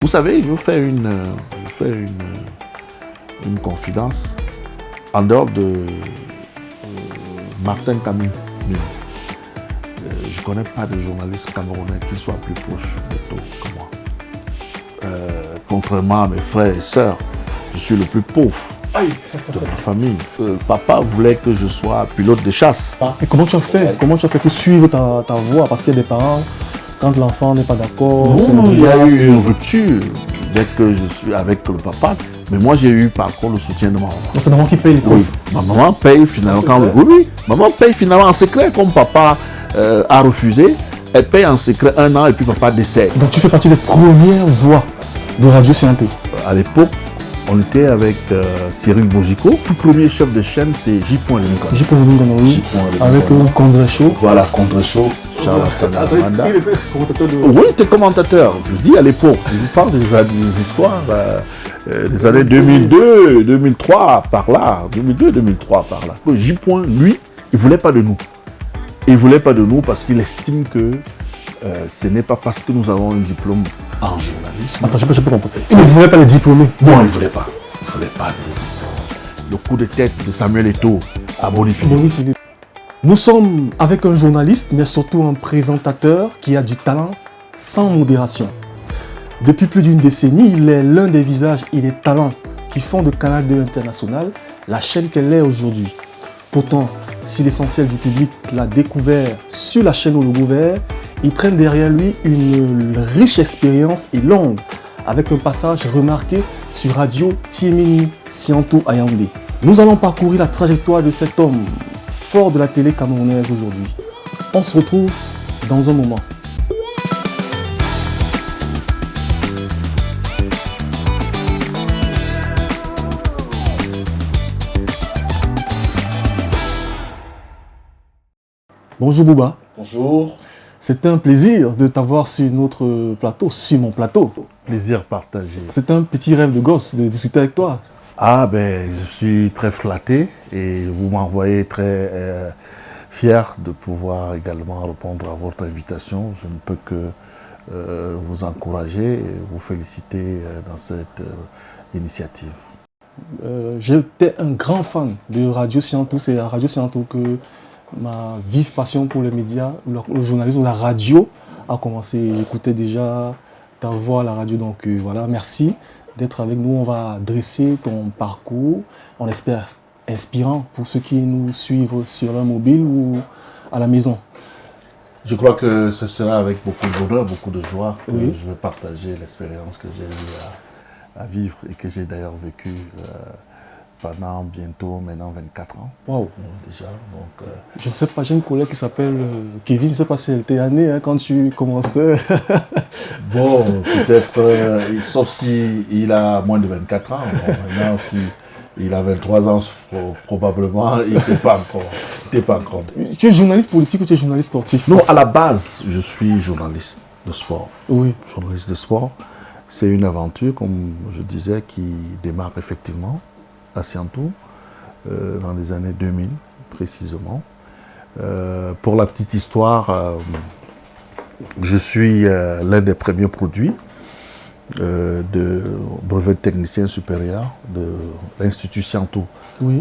Vous savez, je vous fais une confidence. En dehors de Martin Camille, je ne connais pas de journaliste camerounais qui soit plus proche de tout que moi. Contrairement à mes frères et sœurs, je suis le plus pauvre de ma famille. Papa voulait que je sois pilote de chasse. Et comment tu as fait? Comment tu as fait pour suivre ta voie? Parce qu'il y a des parents, quand l'enfant n'est pas d'accord, il y a eu une rupture dès que je suis avec le papa. Mais moi, j'ai eu par contre le soutien de ma maman. C'est maman qui paye les cours. Oui, ma maman paye finalement maman paye finalement en secret, comme papa a refusé. Elle paye en secret 1 an et puis papa décède. Donc tu fais partie des premières voix de Radio Scienté. À l'époque, on était avec Cyril Bojico. Tout premier chef de chaîne, c'est J. Lingana. J. Lingana, oui. Avec Condré Chaud. Voilà, Condré Chaud. Charles Manda. Il était commentateur de... Oui, il était commentateur. Je dis à l'époque, je vous parle des histoires des années 2002, 2003, par là. 2002, 2003, par là. J. Lui, il ne voulait pas de nous. Il ne voulait pas de nous parce qu'il estime que ce n'est pas parce que nous avons un diplôme en journalisme. Attends, je peux comprendre. Il ne voulait pas les diplômés. Non, il ne voulait pas. Il ne voulait pas. Le coup de tête de Samuel Eto'o à Boni Philippe. Nous sommes avec un journaliste, mais surtout un présentateur qui a du talent sans modération. Depuis plus d'une décennie, il est l'un des visages et des talents qui font de Canal 2 International la chaîne qu'elle est aujourd'hui. Pourtant, si l'essentiel du public l'a découvert sur la chaîne au logo vert, il traîne derrière lui une riche expérience et longue, avec un passage remarqué sur Radio Tiemini Sianto à Yaoundé. Nous allons parcourir la trajectoire de cet homme fort de la télé camerounaise aujourd'hui. On se retrouve dans un moment. Bonjour Bouba. Bonjour. C'est un plaisir de t'avoir sur notre plateau, sur mon plateau. Plaisir partagé. C'est un petit rêve de gosse de discuter avec toi. Ah ben, je suis très flatté et vous m'envoyez très fier de pouvoir également répondre à votre invitation. Je ne peux que vous encourager et vous féliciter dans cette initiative. J'étais un grand fan de Radio Sciento. C'est à Radio Sciento que ma vive passion pour les médias, le journalisme, la radio a commencé. J'écoutais déjà ta voix à la radio. Donc voilà, merci d'être avec nous. On va dresser ton parcours, on espère inspirant pour ceux qui nous suivent sur leur mobile ou à la maison. Je crois que ce sera avec beaucoup de bonheur, beaucoup de joie que Oui. je vais partager l'expérience que j'ai eu à vivre et que j'ai d'ailleurs vécu pendant bientôt maintenant 24 ans. Wow. Déjà. Donc, je ne sais pas, j'ai une collègue qui s'appelle Kevin, je ne sais pas si elle était née quand tu commençais. Bon, peut-être, sauf s'il a moins de 24 ans. Bon, maintenant, s'il a 23 ans, probablement, il n'était pas encore. Tu es journaliste politique ou tu es journaliste sportif? Non, à la base, je suis journaliste de sport. Oui. Journaliste de sport, c'est une aventure, comme je disais, qui démarre effectivement à Sianto, dans les années 2000, précisément. Pour la petite histoire, je suis l'un des premiers produits de brevet de technicien supérieur de l'Institut Sianto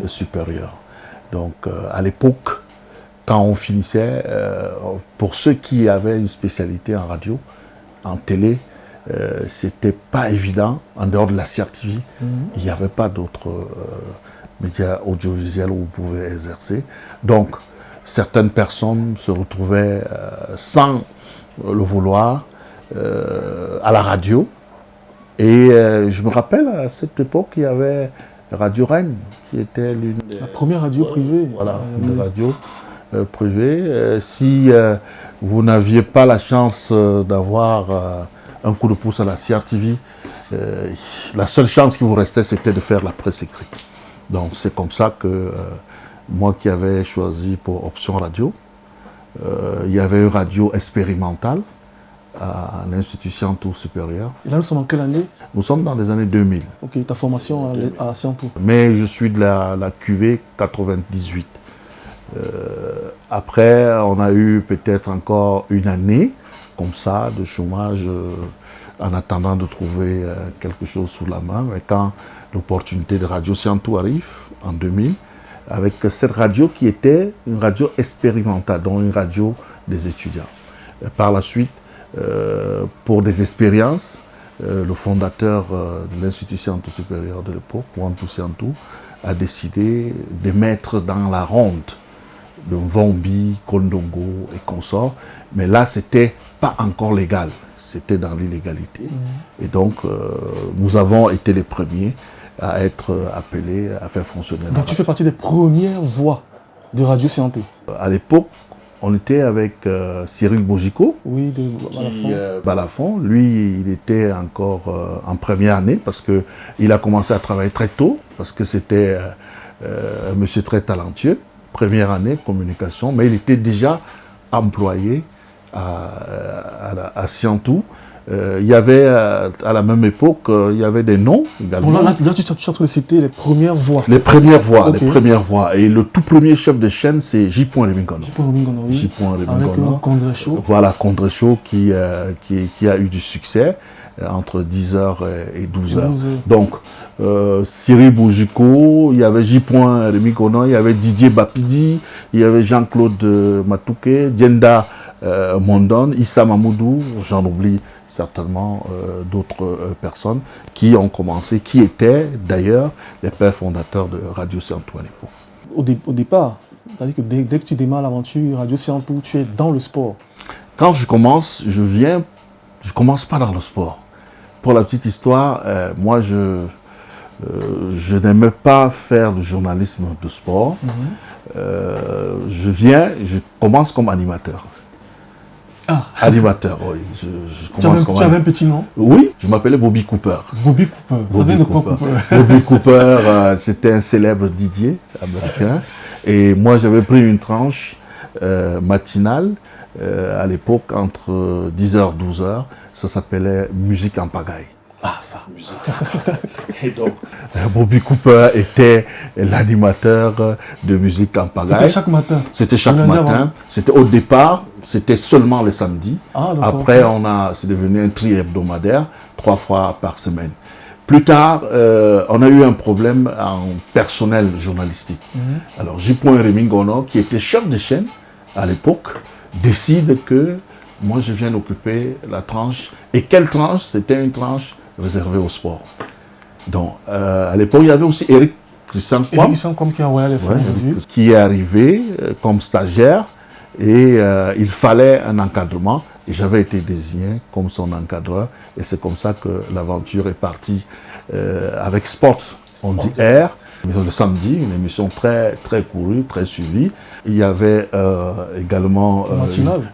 supérieur. Donc, à l'époque, quand on finissait, pour ceux qui avaient une spécialité en radio, en télé, c'était pas évident, en dehors de la CRTV, il n'y avait pas d'autres médias audiovisuels où vous pouvez exercer. Donc, certaines personnes se retrouvaient sans le vouloir à la radio. Et je me rappelle, à cette époque, il y avait Radio Rennes, qui était l'une des... La première radio privée. Voilà, une radio privée. Si vous n'aviez pas la chance d'avoir un coup de pouce à la CRTV, la seule chance qui vous restait, c'était de faire la presse écrite. Donc c'est comme ça que moi qui avais choisi pour option radio, il y avait une radio expérimentale à l'Institut Sianto supérieur. Et là, nous sommes en quelle année? Nous sommes dans les années 2000. Ok, ta formation à Sianto. Mais je suis de la QV 98. Après, on a eu peut-être encore une année comme ça de chômage en attendant de trouver quelque chose sous la main. Et quand l'opportunité de Radio Siantou arrive, en 2000, avec cette radio qui était une radio expérimentale, donc une radio des étudiants. Et par la suite, pour des expériences, le fondateur de l'Institut Siantou supérieur de l'époque, Wantou Siantou, a décidé de mettre dans la ronde de Mvombi, Kondongo et consorts, mais là, c'était pas encore légal, c'était dans l'illégalité. Et donc, nous avons été les premiers à être appelés à faire fonctionner la radio. Donc tu fais partie des premières voix de Radio Siantou. À l'époque, on était avec Cyril Bogico, Oui, de Balafon. Balafon. Lui, il était encore en première année parce qu'il a commencé à travailler très tôt, parce que c'était un monsieur très talentueux. Première année, communication, mais il était déjà employé à Siantou. Il y avait, à la même époque, il y avait des noms également. Bon, là, tu es en train de citer les premières voix. Les premières voix, Okay. les premières voix. Et le tout premier chef de chaîne, c'est J. Remingono. J. Avec Condré Chaud. Voilà, Condré Chaud qui a eu du succès entre 10h et 12h. Donc, Cyril Bogico, il y avait J. Remingono, il y avait Didier Bapidi, il y avait Jean-Claude Matouké, Dienda Mondon, Issa Mamoudou, j'en oublie certainement d'autres personnes qui ont commencé, qui étaient d'ailleurs les pères fondateurs de Radio Siantou à l'époque. Au départ, c'est-à-dire que dès que tu démarres l'aventure Radio Siantou, tu es dans le sport. Quand je commence, je commence pas dans le sport. Pour la petite histoire, moi je n'aimais pas faire du journalisme de sport. Je commence comme animateur. Ah. Animateur, oui. Tu avais un petit nom? Oui, je m'appelais Bobby Cooper. Bobby Cooper. Ça vient de quoi, Cooper? Bobby Cooper, c'était un célèbre DJ américain. Et moi, j'avais pris une tranche matinale à l'époque entre 10h et 12h. Ça s'appelait Musique en pagaille. Ah, ça, musique. Et donc, Bobby Cooper était l'animateur de Musique en pagaille. C'était chaque matin? C'était chaque matin. C'était au départ, c'était seulement le samedi. Ah, après, c'est devenu un tri hebdomadaire, 3 fois par semaine. Plus tard, on a eu un problème en personnel journalistique. Alors, J. Remingono, qui était chef de chaîne à l'époque, décide que moi, je viens d'occuper la tranche. Et quelle tranche? C'était une tranche réservée au sport. Donc, à l'époque, il y avait aussi Eric Christian Kwam, qui est arrivé comme stagiaire. Et il fallait un encadrement. Et j'avais été désigné comme son encadreur. Et c'est comme ça que l'aventure est partie avec Sport. On dit R. Le samedi, une émission très, très courue, très suivie. Il y avait également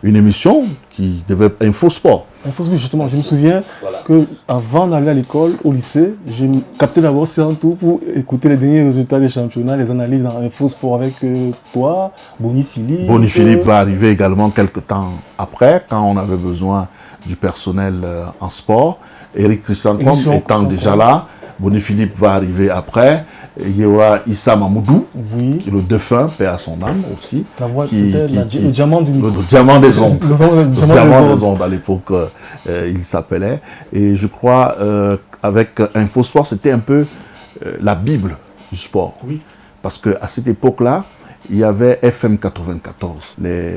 une émission qui devait être Infosport. Infosport, justement, je me souviens qu'avant d'aller à l'école, au lycée, j'ai capté d'abord Siantou pour écouter les derniers résultats des championnats, les analyses dans Infosport avec toi, Boni Philippe. Boni Philippe va arriver également quelques temps après, quand on avait besoin du personnel en sport. Eric Christian Kwam étant déjà là, Boni Philippe va arriver après. Il y aura Issa Mamoudou, qui est le défunt, paix à son âme aussi. La voix, le diamant du micro. Le diamant des ondes. Le diamant des ondes à l'époque, il s'appelait. Et je crois, avec Infosport, c'était un peu la Bible du sport. Oui. Parce qu'à cette époque-là, il y avait FM 94, les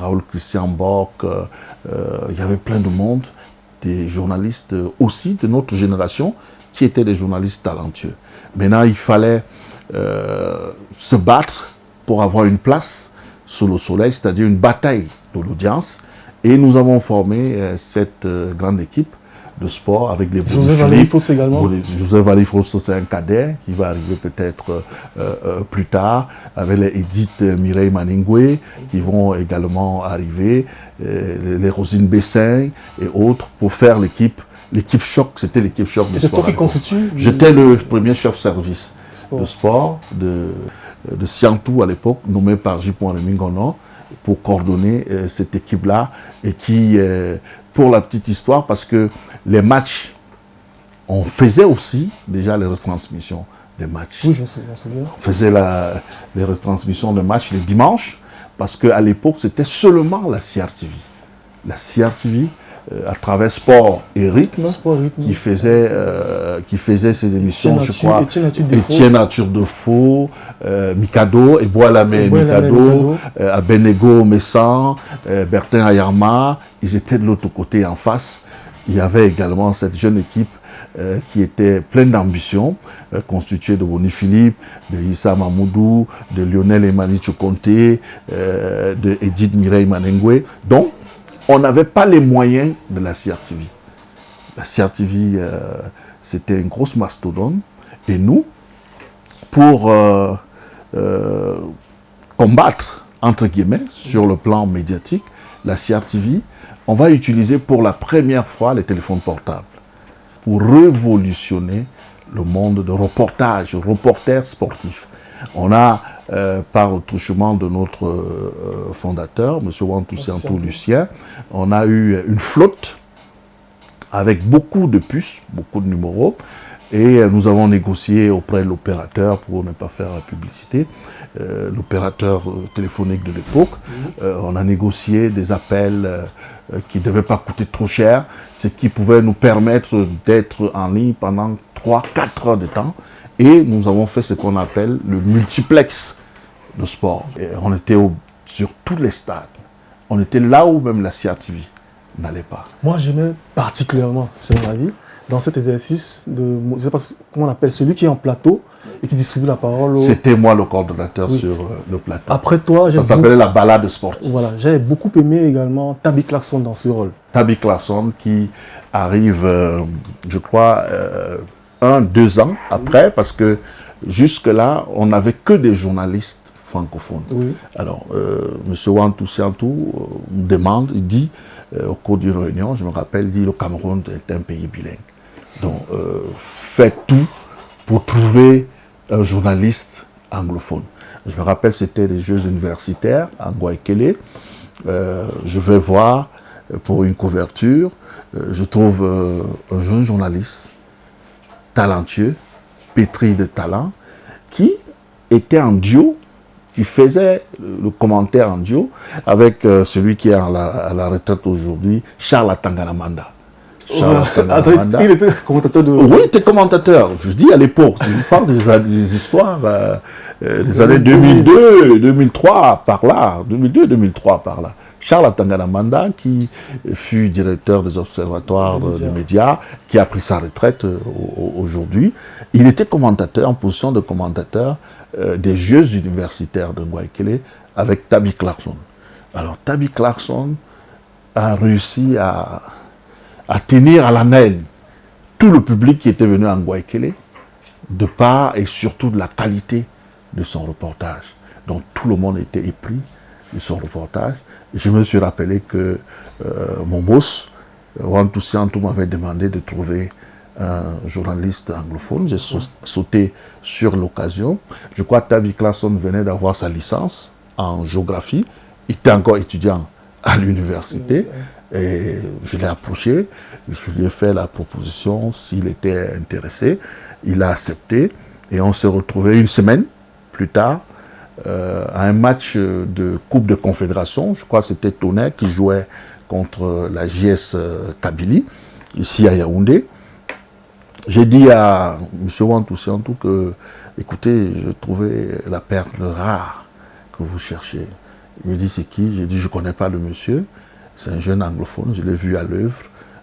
Raoul Christian Bock, il y avait plein de monde, des journalistes aussi de notre génération, qui étaient des journalistes talentueux. Maintenant, il fallait se battre pour avoir une place sous le soleil, c'est-à-dire une bataille de l'audience. Et nous avons formé cette grande équipe de sport avec les José Valifos également. José Valifos, c'est un cadet qui va arriver peut-être plus tard, avec les Edith Mireille Maningwe qui vont également arriver, les Rosine Bessin et autres pour faire l'équipe. L'équipe choc, c'était l'équipe choc de sport. C'est toi qui constitue? J'étais le premier chef-service de sport de Siantou à l'époque, nommé par J. Remingono, pour coordonner cette équipe-là. Et qui, pour la petite histoire, parce que les matchs, on faisait aussi déjà les retransmissions des matchs. Oui, je me souviens. On faisait les retransmissions de matchs les dimanches, parce qu'à l'époque, c'était seulement la CRTV. La CRTV à travers Sport et Rythme, Sport, Rythme. qui faisait ses émissions, je crois. Étienne Nature de Faux, Mikado, Eboalame Mikado, Mikado. Abenego Messan, Bertin Ayarma. Ils étaient de l'autre côté, en face. Il y avait également cette jeune équipe qui était pleine d'ambition, constituée de Boni Philippe, de Issa Mamoudou, de Lionel Emani Chokonté, de Edith Mireille Manengwe. Donc, on n'avait pas les moyens de la CRTV. La CRTV, c'était une grosse mastodonte. Et nous, pour combattre, entre guillemets, sur le plan médiatique, la CRTV, on va utiliser pour la première fois les téléphones portables pour révolutionner le monde de reportage, reporter sportif. On a, par le truchement de notre fondateur, M. Wantoussiantou Lucien, on a eu une flotte avec beaucoup de puces, beaucoup de numéros, et nous avons négocié auprès de l'opérateur, pour ne pas faire la publicité, l'opérateur téléphonique de l'époque. On a négocié des appels qui ne devaient pas coûter trop cher, ce qui pouvait nous permettre d'être en ligne pendant 3-4 heures de temps. Et nous avons fait ce qu'on appelle le multiplex de sport. Et on était sur tous les stades. On était là où même la CRTV n'allait pas. Moi, j'aimais particulièrement, c'est mon avis, dans cet exercice de, je ne sais pas comment on appelle, celui qui est en plateau et qui distribue la parole. C'était moi le coordonnateur sur le plateau. Après toi, ça s'appelait la balade sportive. Voilà, j'avais beaucoup aimé également Tabi Clarkson dans ce rôle. Tabi Clarkson qui arrive, je crois, 1-2 ans après, parce que jusque-là, on n'avait que des journalistes francophones. Oui. Alors, M. Wantoussiantou me demande, il dit, au cours d'une réunion, je me rappelle, il dit le Cameroun est un pays bilingue. Donc, faites tout pour trouver un journaliste anglophone. Je me rappelle, c'était les Jeux universitaires à Ngouaikele. Je vais voir pour une couverture. Je trouve un jeune journaliste talentueux, pétri de talent, qui était en duo, qui faisait le commentaire en duo avec celui qui est à la retraite aujourd'hui, Charles Atanganamanda. Il était commentateur de... Oui, il était commentateur. Je dis à l'époque, je parle des histoires des années 2002, 2003, par là. 2002-2003, par là. Charles Atanganamanda, qui fut directeur des observatoires des médias, qui a pris sa retraite aujourd'hui. Il était commentateur, en position de commentateur des Jeux universitaires de Ngouaikele avec Tabi Clarkson. Alors, Tabi Clarkson a réussi à tenir à l'haleine tout le public qui était venu à Ngouaikele, de part et surtout de la qualité de son reportage. Donc tout le monde était épris de son reportage. Je me suis rappelé que mon boss, Wantoussiantou, m'avait demandé de trouver un journaliste anglophone. J'ai sauté sur l'occasion. Je crois que Tabi Clarkson venait d'avoir sa licence en géographie. Il était encore étudiant à l'université. Et je l'ai approché, je lui ai fait la proposition s'il était intéressé. Il a accepté et on s'est retrouvé une semaine plus tard à un match de Coupe de Confédération. Je crois que c'était Tonnerre qui jouait contre la JS Kabylie, ici à Yaoundé. J'ai dit à M. Wantoussiantou que, écoutez, je trouvais la perle rare que vous cherchez. Il me dit c'est qui? J'ai dit je ne connais pas le monsieur. C'est un jeune anglophone, je l'ai vu à l'œuvre,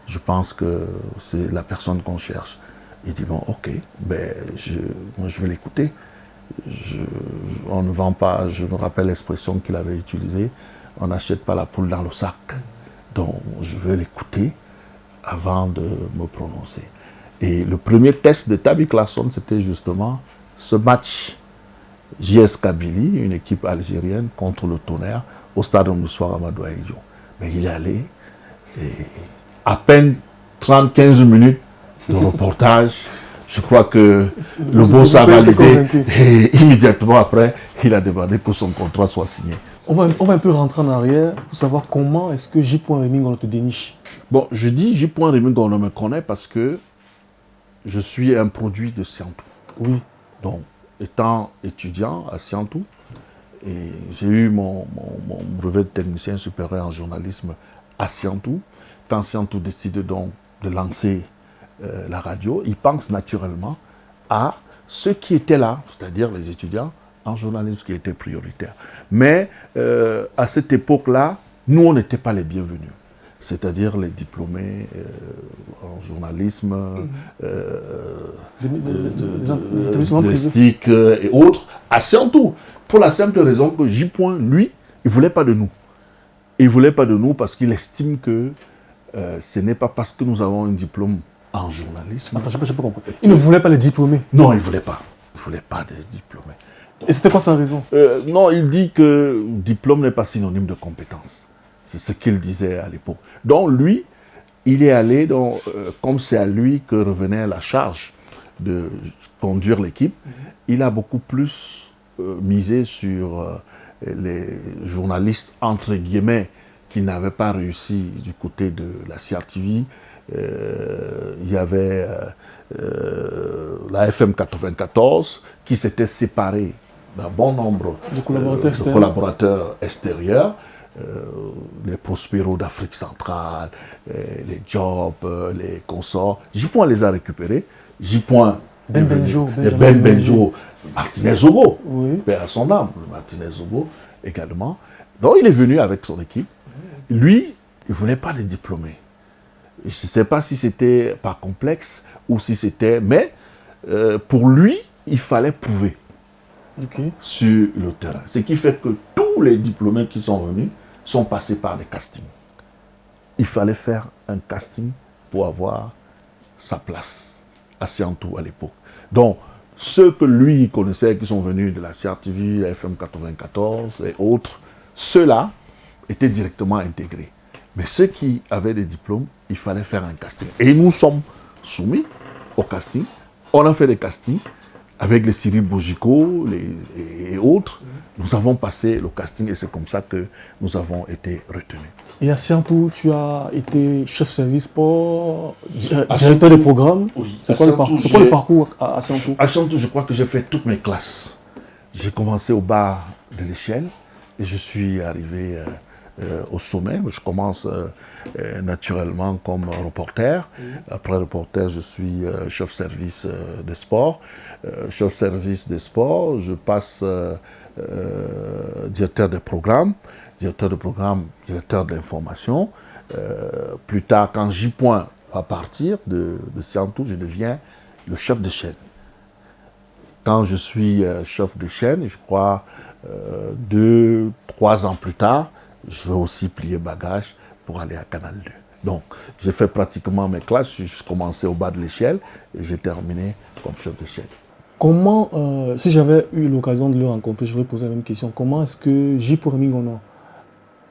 je pense que c'est la personne qu'on cherche. Il dit, bon, ok, ben, moi je vais l'écouter. On ne vend pas, je me rappelle l'expression qu'il avait utilisée, on n'achète pas la poule dans le sac. Donc je vais l'écouter avant de me prononcer. Et le premier test de Tabi Clarkson, c'était justement ce match JS Kabylie, une équipe algérienne contre le Tonnerre, au stade Moussouar Amadou Ahidjo. Mais il est allé et à peine 30-15 minutes de reportage, je crois que le boss a validé et immédiatement après, il a demandé que son contrat soit signé. On va un peu rentrer en arrière pour savoir comment est-ce que J. Rémingon te déniche. Bon, je dis J. Rémingon me connaît parce que je suis un produit de Siantou. Oui. Donc, étant étudiant à Siantou, et j'ai eu mon brevet de technicien supérieur en journalisme à Siantou. quand Siantou décide donc de lancer la radio, il pense naturellement à ceux qui étaient là, c'est-à-dire les étudiants en journalisme qui étaient prioritaires. Mais à cette époque-là, nous, on n'était pas les bienvenus. C'est-à-dire les diplômés en journalisme, des STIC et autres, à Siantou. Pour la simple raison que J. lui, il ne voulait pas de nous. Il ne voulait pas de nous parce qu'il estime que ce n'est pas parce que nous avons un diplôme en journalisme. Attends, je n'ai pas compris. Il ne voulait pas les diplômés? Non, il ne voulait pas. Il ne voulait pas des diplômés. Et c'était quoi sa raison? Non, il dit que diplôme n'est pas synonyme de compétence. C'est ce qu'il disait à l'époque. Donc lui, il est allé, comme c'est à lui que revenait la charge de conduire l'équipe, il a beaucoup plus misé sur les journalistes, entre guillemets, qui n'avaient pas réussi du côté de la CRTV. Il y avait la FM 94 qui s'était séparée d'un bon nombre de collaborateurs extérieurs. Les Prospero d'Afrique centrale, les Jobs, les consorts. J-Point les a récupérés. J-Point, Ben Benjo, Martinez Zogo, oui. père à son âme, Martinez Zogo également. Donc il est venu avec son équipe. Lui, il ne voulait pas les diplômés. Je ne sais pas si c'était par complexe ou si c'était... Mais pour lui, il fallait prouver sur le terrain. Ce qui fait que tous les diplômés qui sont venus sont passés par des castings. Il fallait faire un casting pour avoir sa place à Siantou à l'époque. Donc, ceux que lui connaissait, qui sont venus de la CRTV, la FM 94 et autres, ceux-là étaient directement intégrés. Mais ceux qui avaient des diplômes, il fallait faire un casting. Et nous sommes soumis au casting. On a fait des castings avec les Cyril Bojico et autres. Nous avons passé le casting et c'est comme ça que nous avons été retenus. Et à Siantou, tu as été chef service sport, directeur des programmes. Oui. C'est quoi le parcours à Siantou? À Siantou, je crois que j'ai fait toutes mes classes. J'ai commencé au bas de l'échelle et je suis arrivé au sommet. Je commence naturellement comme reporter. Après reporter, je suis chef service des sports. Chef service des sports, je passe directeur des programmes, directeur de l'information. Plus tard, quand J-Point va partir de Siantou, je deviens le chef de chaîne. Quand je suis chef de chaîne, je crois 2-3 ans plus tard, je vais aussi plier bagage pour aller à Canal 2. Donc, j'ai fait pratiquement mes classes, j'ai commencé au bas de l'échelle et j'ai terminé comme chef de chaîne. Comment, si j'avais eu l'occasion de le rencontrer, je vais poser la même question. Comment est-ce que J. Rémy Ngono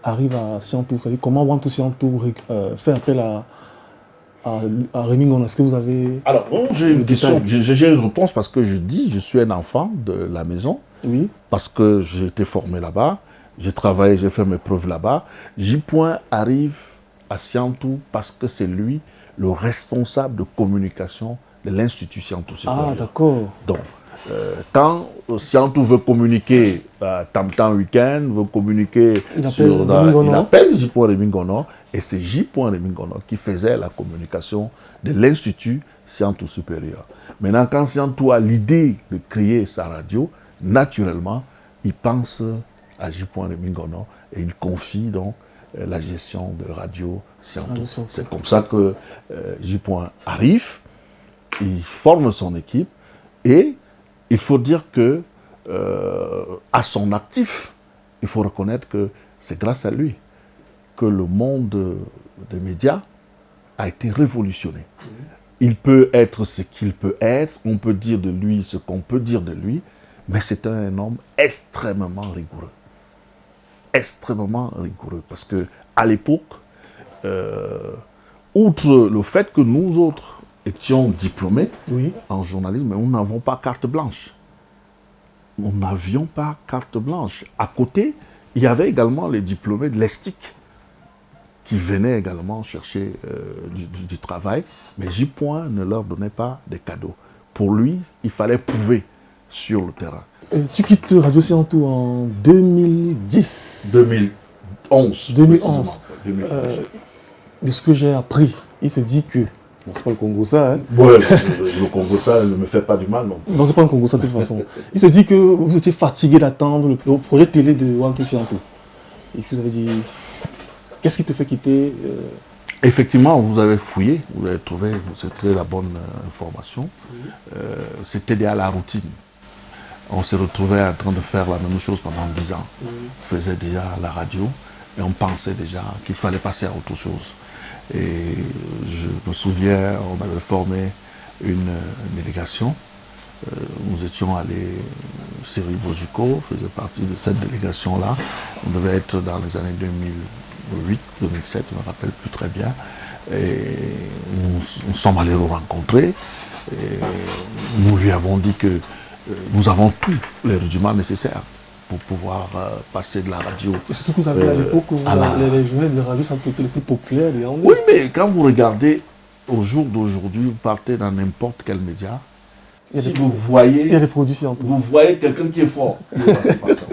arrive à Siantou? Comment Wantou Siantou fait appel à Rémy Ngono? Est-ce que vous avez... Alors, j'ai une question, j'ai une réponse parce que je dis, je suis un enfant de la maison. Oui. Parce que j'ai été formé là-bas, j'ai travaillé, j'ai fait mes preuves là-bas. J-Point arrive à Siantou parce que c'est lui le responsable de communication de l'Institut Siantou Supérieur. Ah, d'accord. Donc, quand Siantou veut communiquer Tam-Tam Week-end, veut communiquer il appelle J-Point Rémy Ngono et c'est J-Point Rémy Ngono qui faisait la communication de l'Institut Siantou Supérieur. Maintenant, quand Siantou a l'idée de créer sa radio, naturellement, il pense à J-Point Rémy Ngono et il confie donc la gestion de Radio Siantou. C'est comme ça que J-Point arrive, il forme son équipe et il faut dire que à son actif, il faut reconnaître que c'est grâce à lui que le monde des médias a été révolutionné. Il peut être ce qu'il peut être, on peut dire de lui ce qu'on peut dire de lui, mais c'est un homme extrêmement rigoureux. Extrêmement rigoureux. Parce qu'à l'époque, outre le fait que nous autres étions diplômés en journalisme, mais nous n'avons pas carte blanche. Nous n'avions pas carte blanche. À côté, il y avait également les diplômés de l'ESTIC qui venaient également chercher du travail, mais J-Point ne leur donnait pas de cadeaux. Pour lui, il fallait prouver sur le terrain. Tu quittes Radio Siantou en 2010. 2011. de ce que j'ai appris, il se dit que, bon, c'est pas le Congo ça, hein? Ouais, le Congo, ça ne me fait pas du mal, non. Non, c'est pas le Congo ça de toute façon. Il se dit que vous étiez fatigué d'attendre le projet télé de Wantou Siantou. Et puis vous avez dit, qu'est-ce qui te fait quitter Effectivement, vous avez fouillé, vous avez trouvé, c'était la bonne information. C'était déjà la routine. On se retrouvait en train de faire la même chose pendant 10 ans. On faisait déjà la radio et on pensait déjà qu'il fallait passer à autre chose. Et je me souviens, on avait formé une délégation. Nous étions allés, Cyril Bojuko faisait partie de cette délégation-là. On devait être dans les années 2008, 2007, je ne me rappelle plus très bien. Et nous sommes allés le rencontrer. Et nous lui avons dit que nous avons tous les rudiments nécessaires pour pouvoir passer de la radio. C'est surtout que vous avez à l'époque, les journées de radio, ça peut être les plus populaires. Oui, mais quand vous regardez au jour d'aujourd'hui, vous partez dans n'importe quel média. Si vous voyez, il y a des produits scientifiques. Vous voyez quelqu'un qui est fort, il est passé par ça.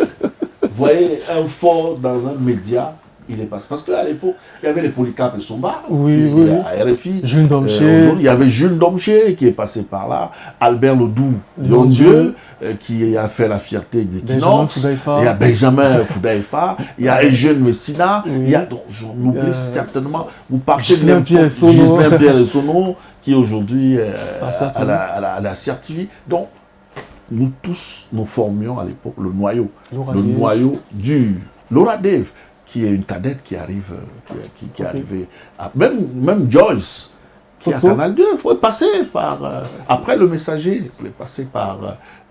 Vous voyez un fort dans un média, il est passé. Parce qu'à l'époque, il y avait les Polycarpe et Somba, oui. à RFI. Jules Domché. Il y avait Jules Domché qui est passé par là, Albert Ledoux, Dieu, qui a fait la fierté d'Equinox. Il y a Benjamin Foudaïfa, il y a Eugène Messina, il y a, donc j'en oublie certainement, vous partez Gislain Pierre Sono, qui aujourd'hui à la CRTV. Donc, nous tous, nous formions à l'époque le noyau dur. Laura Dave, qui est une cadette qui arrive, qui est arrivée, même Joyce, qui est à Canal 2, il faut passer par, après le Messager, il faut passer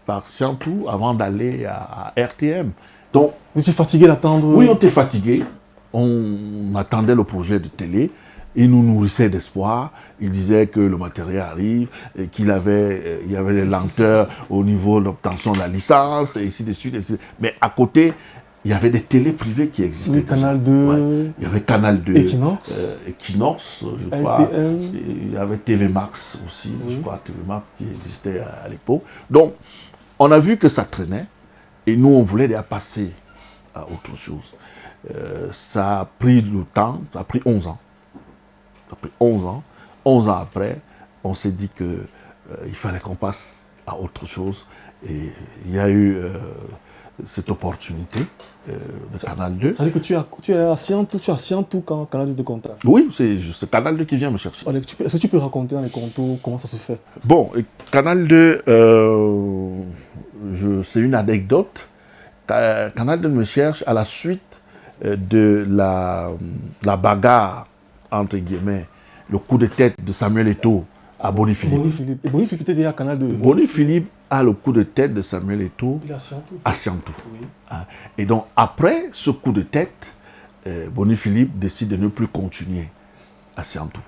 par Siantou avant d'aller à RTM. Donc, vous étiez fatigué d'attendre? Oui, on était fatigué. On attendait le projet de télé. Il nous nourrissait d'espoir. Il disait que le matériel arrive, et qu'il y avait des lenteurs au niveau de l'obtention de la licence, et ainsi de suite. Mais à côté, il y avait des télés privées qui existaient. Oui, Canal 2. Ouais. Il y avait Canal 2. Equinox, je crois. LTM. Il y avait TV Max aussi, je crois, TV Max qui existait à l'époque. Donc, on a vu que ça traînait, et nous, on voulait déjà passer à autre chose. Ça a pris le temps, ça a pris 11 ans. Ça a pris 11 ans. 11 ans après, on s'est dit qu'il fallait qu'on passe à autre chose. Et il y a eu cette opportunité de Canal 2. Ça veut dire que tu es à Siantou quand Canal 2 te contacte? Oui, c'est Canal 2 qui vient me chercher. Est-ce que tu peux raconter dans les contours comment ça se fait? Bon, Canal 2, c'est une anecdote. Canal 2 me cherche à la suite de la bagarre, entre guillemets, le coup de tête de Samuel Eto'o à Boni Philippe. Et Boni Philippe était déjà à Canal 2. Boni Philippe a le coup de tête de Samuel Eto'o à Siantou. Oui. Et donc, après ce coup de tête, Boni Philippe décide de ne plus continuer à Siantou.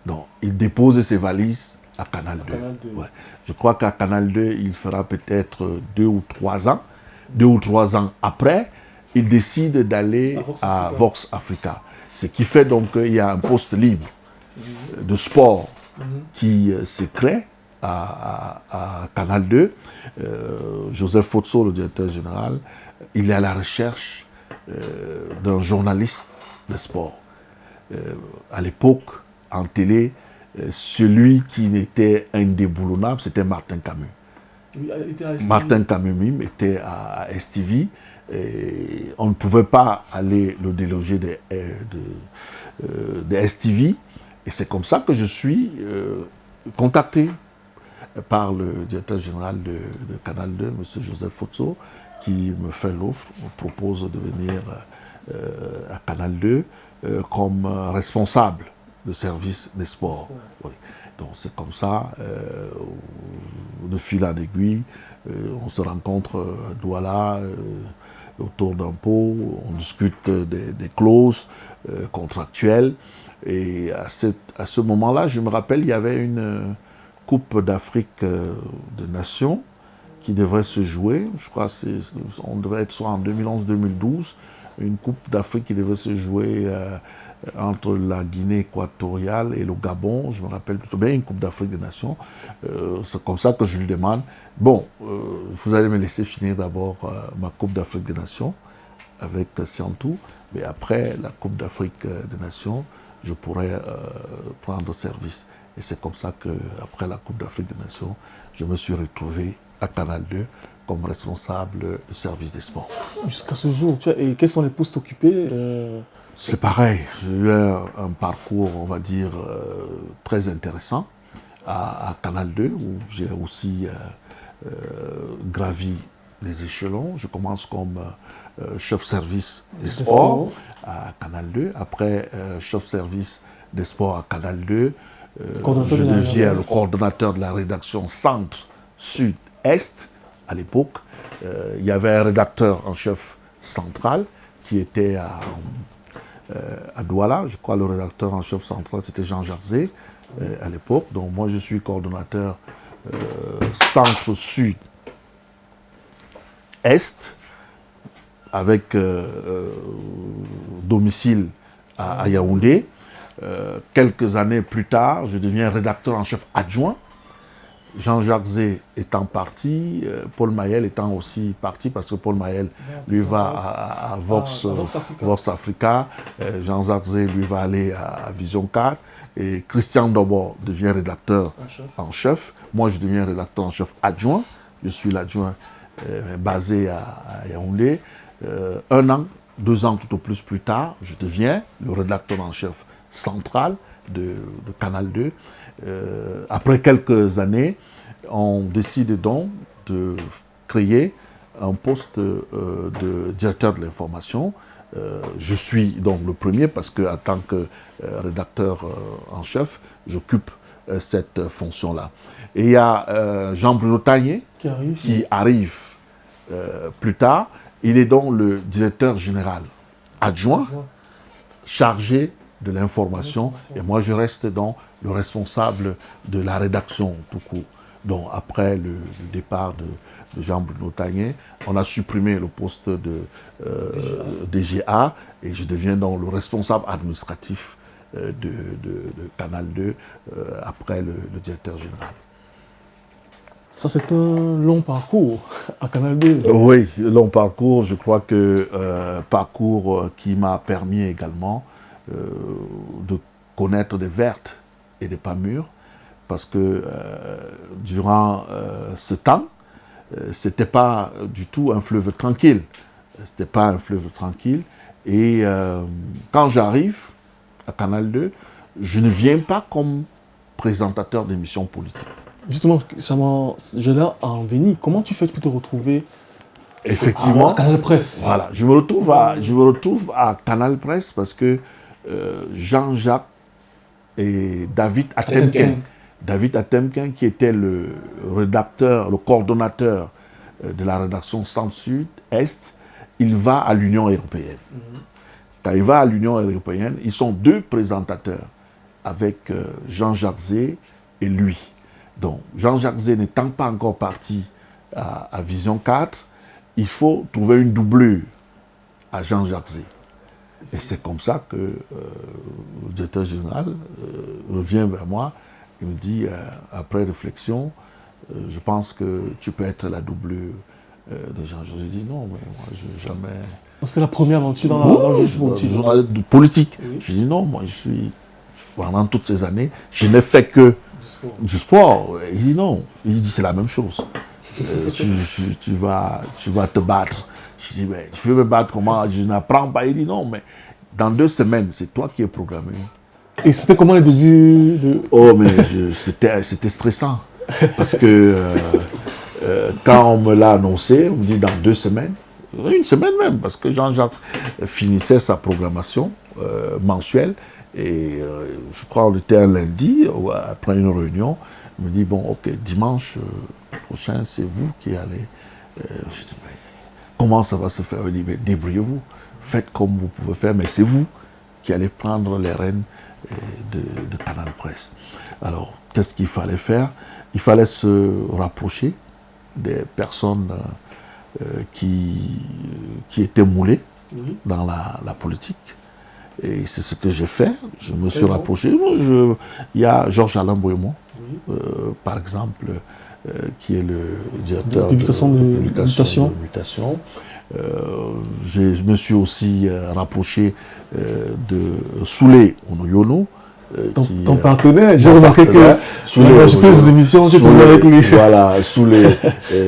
Donc, il dépose ses valises à Canal 2. Ouais. Je crois qu'à Canal 2, il fera peut-être 2 ou 3 ans. 2 ou 3 ans après, il décide d'aller à Vox Africa. Ce qui fait donc qu'il y a un poste libre de sport qui se crée à Canal 2. Joseph Fotso, le directeur général, il est à la recherche d'un journaliste de sport. À l'époque, en télé, celui qui était indéboulonnable, c'était Martin Camus. Martin Camus était à STV. Et on ne pouvait pas aller le déloger de STV. Et c'est comme ça que je suis contacté par le directeur général de Canal 2, M. Joseph Fotso, qui me fait l'offre, me propose de venir à Canal 2 comme responsable de service des sports. Oui. Donc c'est comme ça, de fil en aiguille, on se rencontre à Douala, autour d'un pot, on discute des clauses contractuelles. Et à ce moment-là, je me rappelle, il y avait une Coupe d'Afrique des Nations qui devrait se jouer. Je crois qu'on devait être soit en 2011-2012, une Coupe d'Afrique qui devait se jouer entre la Guinée équatoriale et le Gabon. Je me rappelle plutôt bien, une Coupe d'Afrique des Nations. C'est comme ça que je lui demande, bon, vous allez me laisser finir d'abord ma Coupe d'Afrique des Nations avec Siantou, mais après la Coupe d'Afrique des Nations, je pourrais prendre service. Et c'est comme ça qu'après la Coupe d'Afrique des Nations, je me suis retrouvé à Canal 2 comme responsable du service des sports. Jusqu'à ce jour, et quels sont les postes occupés C'est pareil, j'ai eu un parcours, on va dire, très intéressant à Canal 2, où j'ai aussi gravi les échelons. Je commence comme chef service des sports à Canal 2. Après, chef service des sports à Canal 2. Je deviens le coordonnateur de la rédaction Centre, Sud, Est. À l'époque, il y avait un rédacteur en chef central qui était à Douala. Je crois le rédacteur en chef central, c'était Jean Jarzé à l'époque. Donc moi, je suis coordonnateur Centre, Sud, Est, avec domicile à Yaoundé. Quelques années plus tard, je deviens rédacteur en chef adjoint. Jean Jarzé étant parti, Paul Mayel étant aussi parti, parce que Paul Mayel, lui, va à Vox Africa. Jean Jarzé, lui, va aller à Vision 4. Et Christian Dobor devient rédacteur en chef. Moi, je deviens rédacteur en chef adjoint. Je suis l'adjoint basé à Yaoundé. 1 an, 2 ans tout au plus tard, je deviens le rédacteur en chef central de Canal 2. Après quelques années, on décide donc de créer un poste de directeur de l'information. Je suis donc le premier parce qu'en tant que rédacteur en chef, j'occupe cette fonction-là. Et il y a Jean-Bruno Tagné qui arrive plus tard. Il est donc le directeur général adjoint chargé de l'information, et moi je reste donc le responsable de la rédaction tout court. Donc après le départ de Jean-Bruno Tagné, on a supprimé le poste de DGA et je deviens donc le responsable administratif de Canal 2 après le directeur général. Ça, c'est un long parcours à Canal 2. Oui, long parcours, je crois que parcours qui m'a permis également de connaître des vertes et des pas mûres, parce que durant ce temps, c'était pas du tout un fleuve tranquille. C'était pas un fleuve tranquille. Et quand j'arrive à Canal 2, je ne viens pas comme présentateur d'émissions politiques. Justement, je l'ai en venir. Comment tu fais pour te retrouver effectivement à Canal Presse? Voilà, je me retrouve à Canal Presse parce que Jean-Jacques et David Atemken. David Atemken, qui était le rédacteur, le coordonnateur de la rédaction Centre-Sud-Est, il va à l'Union européenne. Quand il va à l'Union européenne, ils sont 2 présentateurs avec Jean Jarzé et lui. Donc, Jean Jarzé n'étant pas encore parti à Vision 4, il faut trouver une doublure à Jean Jarzé. Et c'est comme ça que le directeur général revient vers moi. Il me dit, après réflexion, je pense que tu peux être la doublure de Jean Jarzé. Je dis non, mais moi, je jamais... C'était la première aventure dans la politique. Oui. Je dis non, moi, je suis... Pendant toutes ces années, je n'ai fait que du sport. Il dit non. Il dit c'est la même chose. Tu vas te battre. Je dis mais je veux me battre comment? Je n'apprends pas. Il dit non, mais dans 2 semaines, c'est toi qui es programmé. Et c'était comment le début de... Oh, mais c'était stressant. Parce que quand on me l'a annoncé, on me dit dans 2 semaines, 1 semaine même, parce que Jean-Jacques finissait sa programmation mensuelle. Et je crois qu'on était un lundi, après une réunion, il me dit, bon, ok, dimanche prochain, c'est vous qui allez... je dis, mais comment ça va se faire? Il dit, mais débrouillez-vous, faites comme vous pouvez faire, mais c'est vous qui allez prendre les rênes de Canal Presse. Alors, qu'est-ce qu'il fallait faire? Il fallait se rapprocher des personnes qui étaient moulées dans la politique. Et c'est ce que j'ai fait. Je me suis rapproché. Il y a Georges-Alain Bohémond, par exemple, qui est le directeur de publication de Mutation. Je me suis aussi rapproché de Soulé Onoyono. Ton partenaire, j'ai remarqué que j'ai des émissions, j'ai tourné avec lui. Voilà, Soulé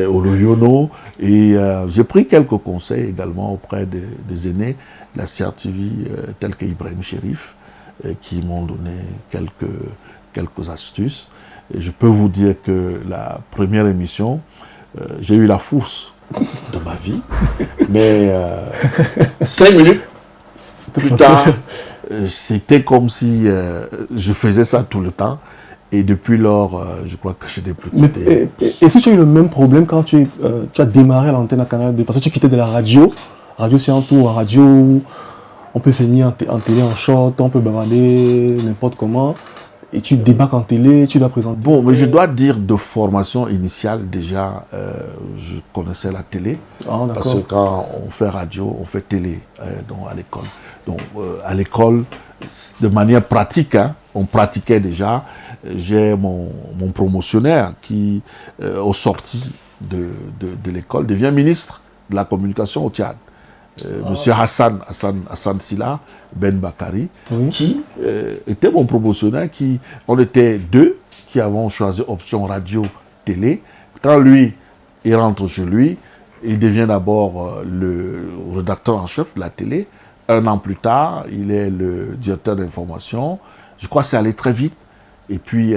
Onoyono. Et j'ai pris quelques conseils également auprès des aînés de la CRTV, tels que Ibrahim Chérif, qui m'ont donné quelques astuces. Et je peux vous dire que la première émission, j'ai eu la frousse de ma vie, mais 5 minutes plus tard, c'était comme si je faisais ça tout le temps. Et depuis lors, je crois que je n'ai plus quitté. Est-ce que tu as eu le même problème quand tu as démarré à l'antenne à Canal 2? Parce que tu quittais de la radio c'est un tour, en radio où on peut venir en télé en short, on peut bavarder n'importe comment. Et tu débarques en télé, tu dois présenter. Bon, mais je dois dire de formation initiale, déjà, je connaissais la télé. Ah, parce que quand on fait radio, on fait télé donc à l'école. Donc à l'école, de manière pratique, hein, on pratiquait déjà. J'ai mon promotionnaire qui, au sorti de l'école, devient ministre de la communication au Tchad. Monsieur Hassan Silla Ben Bakari, oui, qui était mon promotionnaire, on était deux qui avons choisi option radio-télé. Quand lui, il rentre chez lui, il devient d'abord le rédacteur en chef de la télé. Un an plus tard, il est le directeur d'information. Je crois que c'est allé très vite. Et puis,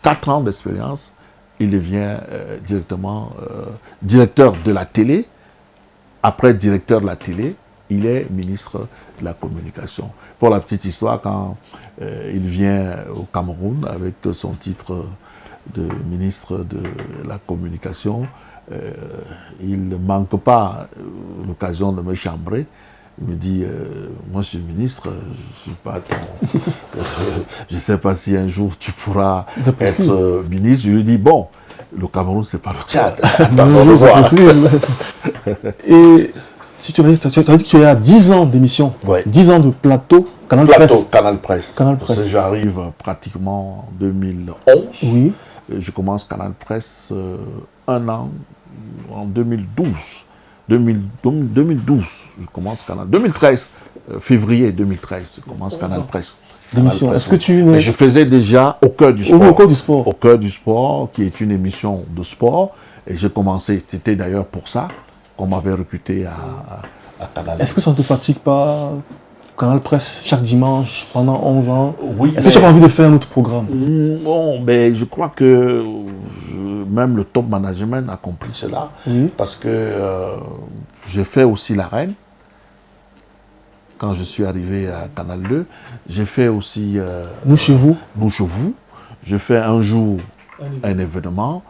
4 ans d'expérience, il devient directement directeur de la télé. Après directeur de la télé, il est ministre de la communication. Pour la petite histoire, quand il vient au Cameroun avec son titre de ministre de la communication, il ne manque pas l'occasion de me chambrer. Il me dit, moi je suis ministre, je suis pas ton... je ne sais pas si un jour tu pourras être ministre. Je lui dis, bon, le Cameroun, c'est pas le Tchad. Non, c'est possible. Et si tu as dit que tu es à 10 ans d'émission, ouais. 10 ans de plateau, Canal Presse. Canal Presse. Canal Presse. J'arrive pratiquement en 2011. Oui. Je commence Canal Presse un an en 2012. 2012, je commence Canal. 2013, février 2013, je commence Canal Presse. D'émission. Est-ce que tu... Mais je faisais déjà Au cœur du sport. Au cœur du sport. Au cœur du sport, qui est une émission de sport. Et j'ai commencé, c'était d'ailleurs pour ça qu'on m'avait recruté à Canal. Est-ce que ça ne te fatigue pas, Canal Presse, chaque dimanche, pendant 11 ans? Oui. Est-ce que tu as envie de faire un autre programme? Bon, mais je crois que même le top management accomplit cela. Oui. Parce que j'ai fait aussi la reine. Quand je suis arrivé à Canal 2, j'ai fait aussi... Nous chez vous. Nous chez vous. J'ai fait un jour un événement.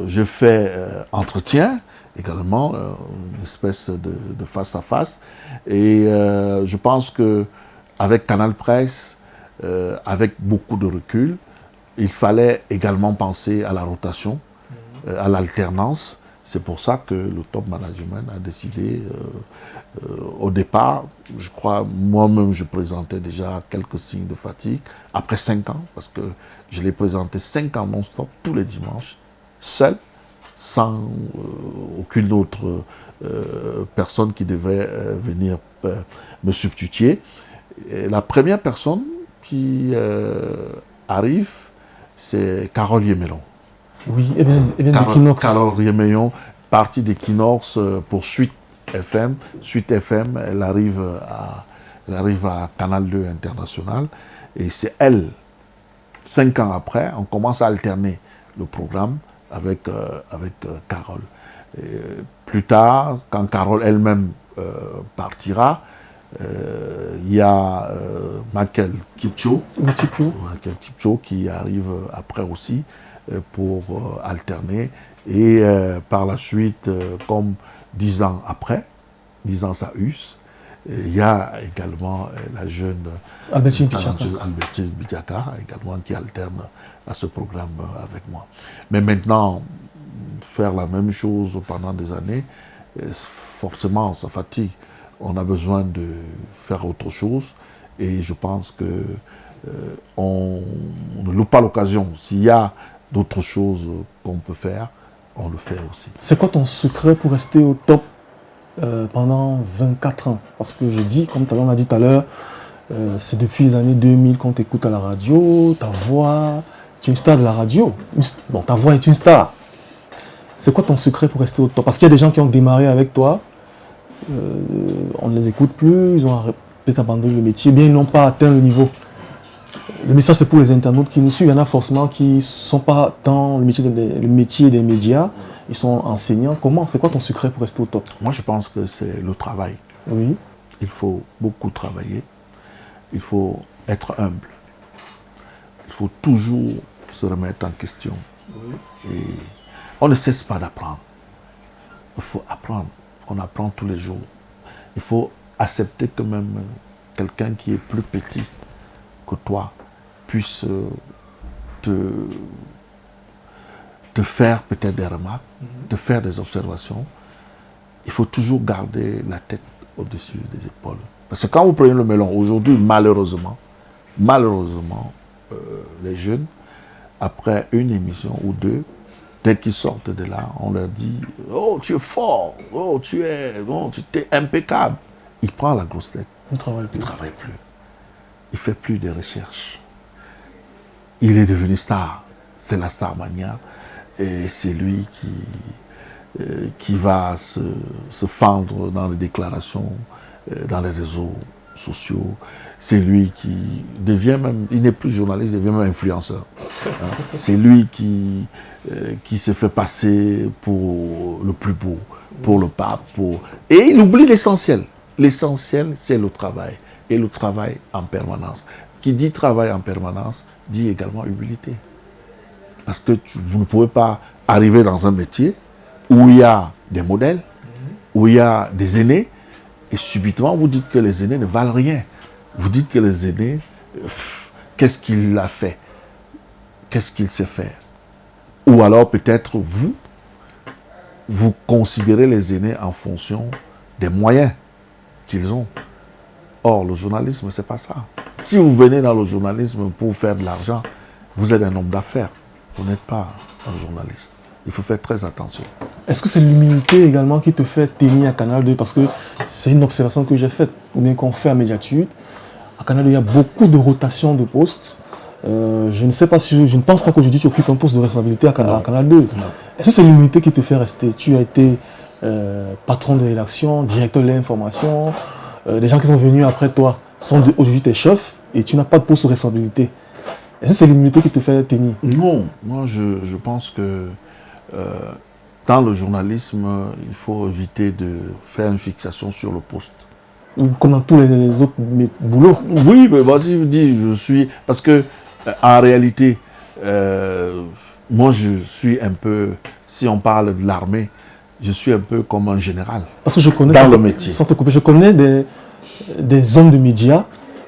J'ai fait entretien également, une espèce de face-à-face. Et je pense qu'avec Canal Presse, avec beaucoup de recul, il fallait également penser à la rotation, à l'alternance. C'est pour ça que le top management a décidé, au départ, je crois, moi-même je présentais déjà quelques signes de fatigue, après 5 ans, parce que je l'ai présenté 5 ans non-stop, tous les dimanches, seul, sans aucune autre personne qui devait venir me substituer. Et la première personne qui arrive, c'est Carole Yemelon. Oui, elle vient d'Equinox. Carole Yemelon, partie d'Equinox pour Suite FM. Suite FM, elle arrive à Canal 2 International. Et c'est elle, 5 ans après, on commence à alterner le programme avec Carole. Et plus tard, quand Carole elle-même partira, il y a Michael Kipcho qui arrive après aussi pour alterner. Et par la suite, comme 10 ans après, 10 ans ça use, il y a également la jeune Albertine Bidiaka également qui alterne à ce programme avec moi. Mais maintenant, faire la même chose pendant des années, forcément ça fatigue. On a besoin de faire autre chose et je pense que on ne loupe pas l'occasion. S'il y a d'autres choses qu'on peut faire, on le fait aussi. C'est quoi ton secret pour rester au top pendant 24 ans? Parce que je dis, comme on l'a dit tout à l'heure, c'est depuis les années 2000 qu'on t'écoute à la radio, ta voix, tu es une star de la radio. Bon, ta voix est une star. C'est quoi ton secret pour rester au top? Parce qu'il y a des gens qui ont démarré avec toi, on ne les écoute plus, ils ont peut-être abandonné le métier, bien ils n'ont pas atteint le niveau. Le message c'est pour les internautes qui nous suivent. Il y en a forcément qui ne sont pas dans le métier des médias, ils sont enseignants. C'est quoi ton secret pour rester au top? Moi je pense que c'est le travail. Oui. Il faut beaucoup travailler, il faut être humble, il faut toujours se remettre en question. Oui. Et on ne cesse pas d'apprendre. Il faut apprendre. On apprend tous les jours. Il faut accepter que même quelqu'un qui est plus petit que toi puisse te faire peut-être des remarques, te faire des observations. Il faut toujours garder la tête au-dessus des épaules. Parce que quand vous prenez le melon, aujourd'hui, malheureusement, les jeunes, après une émission ou deux, dès qu'ils sortent de là, on leur dit « Oh, tu es fort, oh, tu es impeccable ». Il prend la grosse tête. Il ne travaille plus. Il ne fait plus de recherches. Il est devenu star. C'est la Starmania. Et c'est lui qui va se fendre dans les déclarations, dans les réseaux sociaux. C'est lui qui devient même, il n'est plus journaliste, il devient même influenceur. Hein. C'est lui qui se fait passer pour le plus beau, pour le pape. Et il oublie l'essentiel. L'essentiel, c'est le travail. Et le travail en permanence. Qui dit travail en permanence, dit également humilité. Parce que vous ne pouvez pas arriver dans un métier où il y a des modèles, où il y a des aînés, et subitement vous dites que les aînés ne valent rien. Vous dites que les aînés, qu'est-ce qu'il a fait? Qu'est-ce qu'il sait faire? Ou alors peut-être vous considérez les aînés en fonction des moyens qu'ils ont. Or, le journalisme, ce n'est pas ça. Si vous venez dans le journalisme pour faire de l'argent, vous êtes un homme d'affaires. Vous n'êtes pas un journaliste. Il faut faire très attention. Est-ce que c'est l'humilité également qui te fait tenir à Canal 2? Parce que c'est une observation que j'ai faite, ou bien qu'on fait à Médiatude. À Canal 2, il y a beaucoup de rotation de postes. Je ne pense pas qu'aujourd'hui tu occupes un poste de responsabilité à Canal 2. Est-ce que c'est l'humilité qui te fait rester? Tu as été patron de rédaction, directeur de l'information. Les gens qui sont venus après toi sont aujourd'hui tes chefs et tu n'as pas de poste de responsabilité. Est-ce que c'est l'humilité qui te fait tenir? Non, moi je pense que dans le journalisme, il faut éviter de faire une fixation sur le poste. Comme dans tous les autres boulots. Oui, mais vas-y, je dis, je suis... Parce que, en réalité, moi, je suis un peu... Si on parle de l'armée, je suis un peu comme un général. Parce que je connais... Dans le métier. Sans te couper, je connais des hommes de médias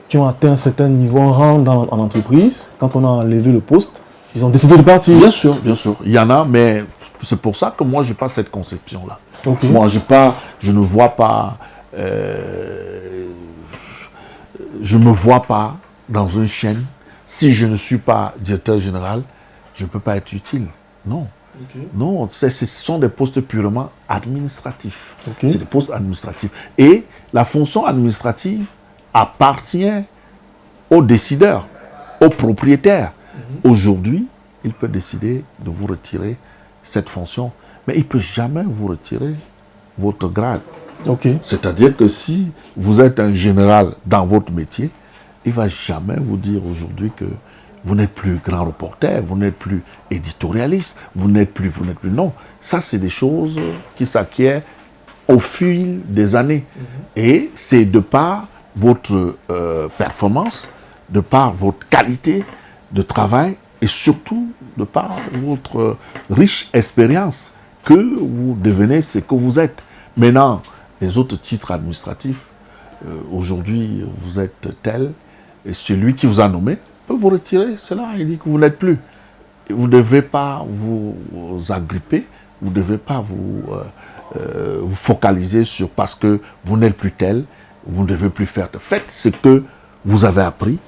qui ont atteint un certain niveau en rang en entreprise. Quand on a enlevé le poste, ils ont décidé de partir. Bien sûr, bien sûr. Il y en a, mais c'est pour ça que moi, je n'ai pas cette conception-là. Okay. Moi, je ne vois pas... je ne me vois pas dans une chaîne. Si je ne suis pas directeur général, je ne peux pas être utile. Non. Okay. Non, ce sont des postes purement administratifs. Okay. C'est des postes administratifs. Et la fonction administrative appartient aux décideurs, aux propriétaires. Aujourd'hui, il peut décider de vous retirer cette fonction, mais il ne peut jamais vous retirer votre grade. Okay. C'est-à-dire que si vous êtes un général dans votre métier, il ne va jamais vous dire aujourd'hui que vous n'êtes plus grand reporter, vous n'êtes plus éditorialiste, vous n'êtes plus... Non, ça c'est des choses qui s'acquièrent au fil des années. Et c'est de par votre performance, de par votre qualité de travail et surtout de par votre riche expérience que vous devenez ce que vous êtes. Maintenant, les autres titres administratifs, aujourd'hui vous êtes tel, et celui qui vous a nommé peut vous retirer cela, il dit que vous n'êtes plus. Vous ne devez pas vous agripper, vous ne devez pas vous focaliser sur parce que vous n'êtes plus tel, vous ne devez plus faire. Faites ce que vous avez appris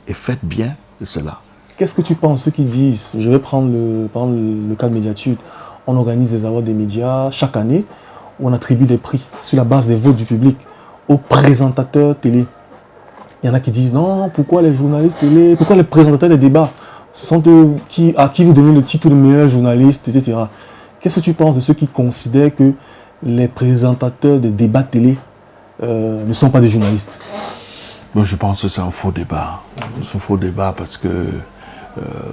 et faites bien cela. Qu'est-ce que tu penses, ceux qui disent, je vais prendre le cas de Médiatude, on organise des awards des médias chaque année où on attribue des prix sur la base des votes du public aux présentateurs télé. Il y en a qui disent non, pourquoi les journalistes télé, pourquoi les présentateurs des débats, ce sont eux à qui vous donnez le titre de meilleur journaliste, etc. Qu'est-ce que tu penses de ceux qui considèrent que les présentateurs des débats télé ne sont pas des journalistes? Moi, je pense que c'est un faux débat. C'est un faux débat parce que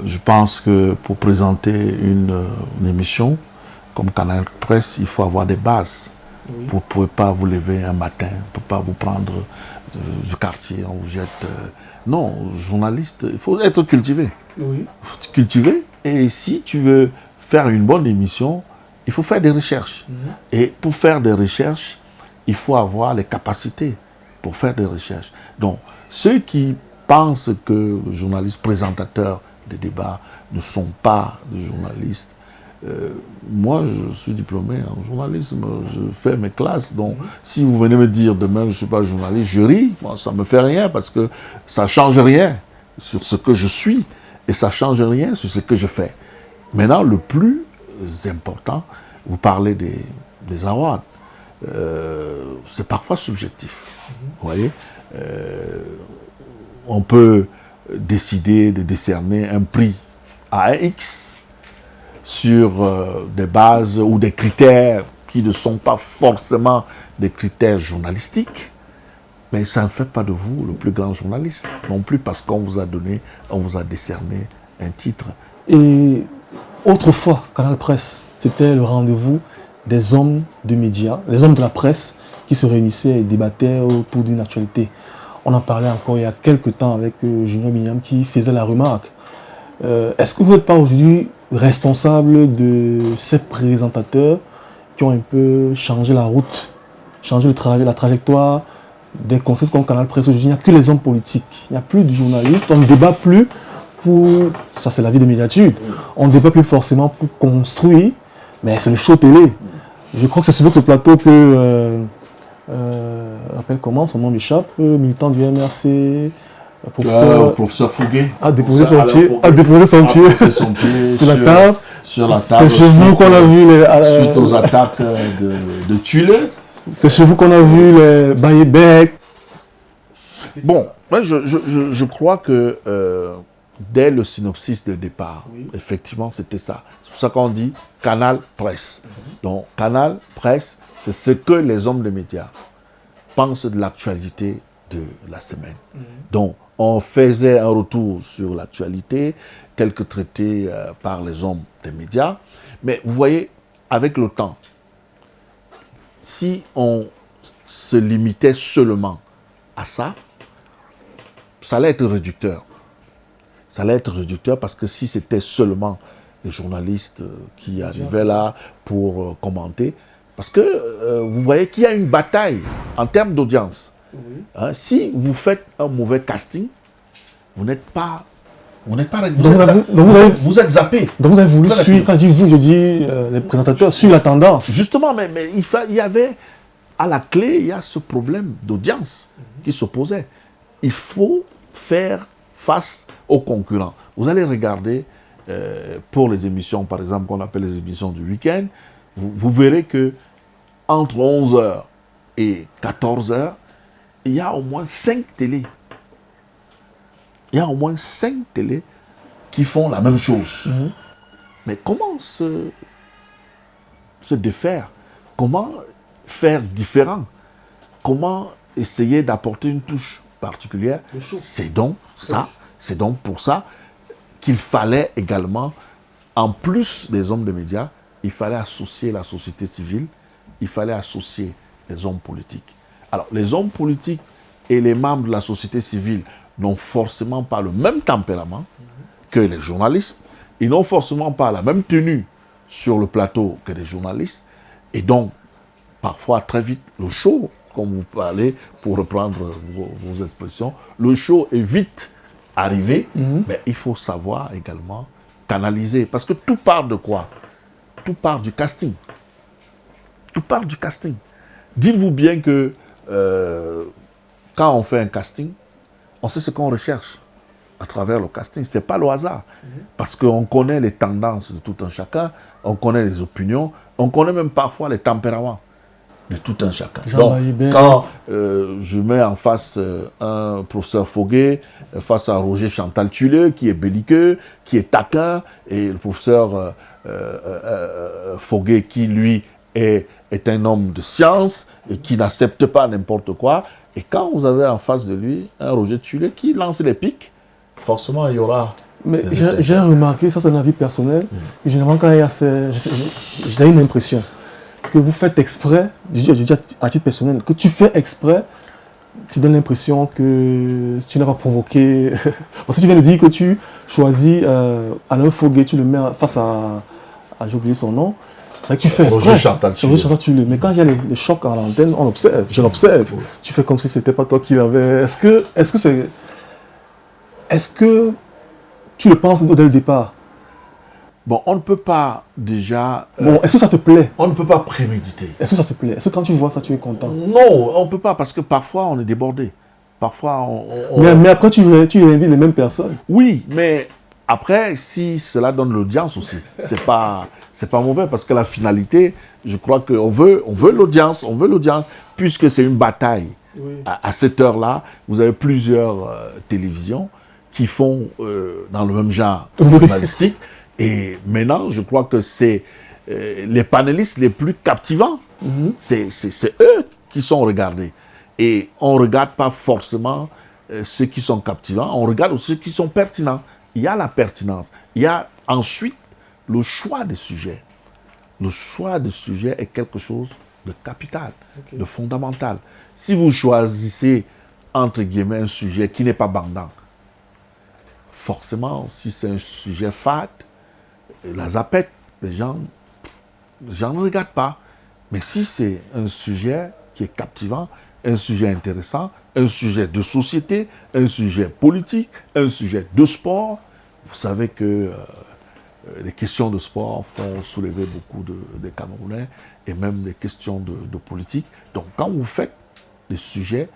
je pense que pour présenter une émission comme Canal Presse, il faut avoir des bases. Oui. Vous ne pouvez pas vous lever un matin, on ne peut pas vous prendre du quartier, on vous jette. Non, journaliste, il faut être cultivé. Oui. Il faut être cultivé. Et si tu veux faire une bonne émission, il faut faire des recherches. Et pour faire des recherches, il faut avoir les capacités pour faire des recherches. Donc, ceux qui pensent que les journalistes présentateurs des débats ne sont pas des journalistes, moi, je suis diplômé en journalisme, je fais mes classes. Donc, si vous venez me dire demain, je ne suis pas journaliste, je ris. Moi, ça ne me fait rien parce que ça ne change rien sur ce que je suis et ça ne change rien sur ce que je fais. Maintenant, le plus important, vous parlez des awards, c'est parfois subjectif. Vous voyez, on peut décider de décerner un prix à un X sur des bases ou des critères qui ne sont pas forcément des critères journalistiques, mais ça ne fait pas de vous le plus grand journaliste, non plus parce qu'on vous a donné, on vous a décerné un titre. Et autrefois, Canal Presse, c'était le rendez-vous des hommes de médias, les hommes de la presse qui se réunissaient et débattaient autour d'une actualité. On en parlait encore il y a quelques temps avec Junior Bignam qui faisait la remarque. Est-ce que vous n'êtes pas aujourd'hui responsable de ces présentateurs qui ont un peu changé la route, changé la trajectoire des concepts comme Canal Presse? Aujourd'hui, il n'y a que les hommes politiques, il n'y a plus de journalistes, on ne débat plus pour... Ça, c'est la vie de médiatude. On ne débat plus forcément pour construire, mais c'est le show télé. Je crois que c'est sur votre plateau que... rappelle comment, son nom m'échappe, militant du MRC... Professeur Fouguet a déposé son pied sur la table. C'est chez vous qu'on a vu les... suite aux attaques de Tulle. C'est chez vous qu'on a vu les Bayebec. Bon, moi je crois que dès le synopsis de départ, effectivement, c'était ça. C'est pour ça qu'on dit Canal Presse. Donc, Canal Presse, c'est ce que les hommes de médias pensent de l'actualité de la semaine. Donc, on faisait un retour sur l'actualité, quelques traités par les hommes des médias. Mais vous voyez, avec le temps, si on se limitait seulement à ça, ça allait être réducteur. Ça allait être réducteur parce que si c'était seulement les journalistes qui arrivaient là pour commenter, parce que vous voyez qu'il y a une bataille en termes d'audience. Hein, si vous faites un mauvais casting, vous n'êtes pas... Vous êtes zappé. Donc vous avez voulu suivre, quand je dis vous, je dis les présentateurs, suivre la tendance. Justement, mais il y avait, à la clé, il y a ce problème d'audience qui s'opposait. Il faut faire face aux concurrents. Vous allez regarder, pour les émissions, par exemple, qu'on appelle les émissions du week-end, vous verrez que entre 11h et 14h, il y a au moins 5 télés. Il y a au moins 5 télés qui font la même chose. Mais comment se défaire? Comment faire différent? Comment essayer d'apporter une touche particulière? C'est donc ça, c'est donc pour ça qu'il fallait également, en plus des hommes de médias, il fallait associer la société civile, il fallait associer les hommes politiques. Alors, les hommes politiques et les membres de la société civile n'ont forcément pas le même tempérament que les journalistes. Ils n'ont forcément pas la même tenue sur le plateau que les journalistes. Et donc, parfois, très vite, le show, comme vous parlez, pour reprendre vos expressions, le show est vite arrivé, mais il faut savoir également canaliser. Parce que tout part de quoi? Tout part du casting. Tout part du casting. Dites-vous bien que quand on fait un casting, on sait ce qu'on recherche. à travers le casting. Ce n'est pas le hasard. Parce qu'on connaît les tendances de tout un chacun, on connaît les opinions, on connaît même parfois les tempéraments de tout un chacun. Donc, quand je mets en face un professeur Foguet, face à Roger Chantal Tuleux, qui est belliqueux, qui est taquin, et le professeur Foguet, qui lui est un homme de science et qui n'accepte pas n'importe quoi. Et quand vous avez en face de lui un Roger Tuleux qui lance les pics, forcément il y aura... Mais j'ai remarqué, ça c'est un avis personnel, que généralement quand il y a j'ai une impression que vous faites exprès, je dis à titre personnel, que tu fais exprès, tu donnes l'impression que tu n'as pas provoqué. Parce que tu viens de dire que tu choisis Alain Foguet, tu le mets face à j'ai oublié son nom. C'est vrai que tu fais exprès. Mais quand il y a les chocs à l'antenne, on observe, je l'observe. Oui. Tu fais comme si c'était pas toi qui l'avais. Est-ce que tu le penses dès le départ? Bon, on ne peut pas déjà... Bon, est-ce que ça te plaît? On ne peut pas préméditer. Est-ce que ça te plaît? Est-ce que quand tu vois ça, tu es content? Non, on ne peut pas, parce que parfois on est débordé. Parfois Mais après, tu invites les mêmes personnes. Oui, mais après, si cela donne l'audience aussi, c'est pas mauvais, parce que la finalité, je crois qu'on veut l'audience, puisque c'est une bataille. Oui. À cette heure-là, vous avez plusieurs télévisions qui font dans le même genre journalistique. Et maintenant, je crois que c'est les panélistes les plus captivants. C'est eux qui sont regardés. Et on ne regarde pas forcément ceux qui sont captivants, on regarde aussi ceux qui sont pertinents. Il y a la pertinence. Il y a ensuite le choix des sujets. Le choix des sujets est quelque chose de capital, de fondamental. Si vous choisissez, entre guillemets, un sujet qui n'est pas bandant, forcément, si c'est un sujet fade, la zapette, les gens ne regardent pas. Mais si c'est un sujet qui est captivant, un sujet intéressant, un sujet de société, un sujet politique, un sujet de sport, vous savez que les questions de sport font soulever beaucoup de Camerounais et même les questions de politique. Donc quand vous faites des sujets,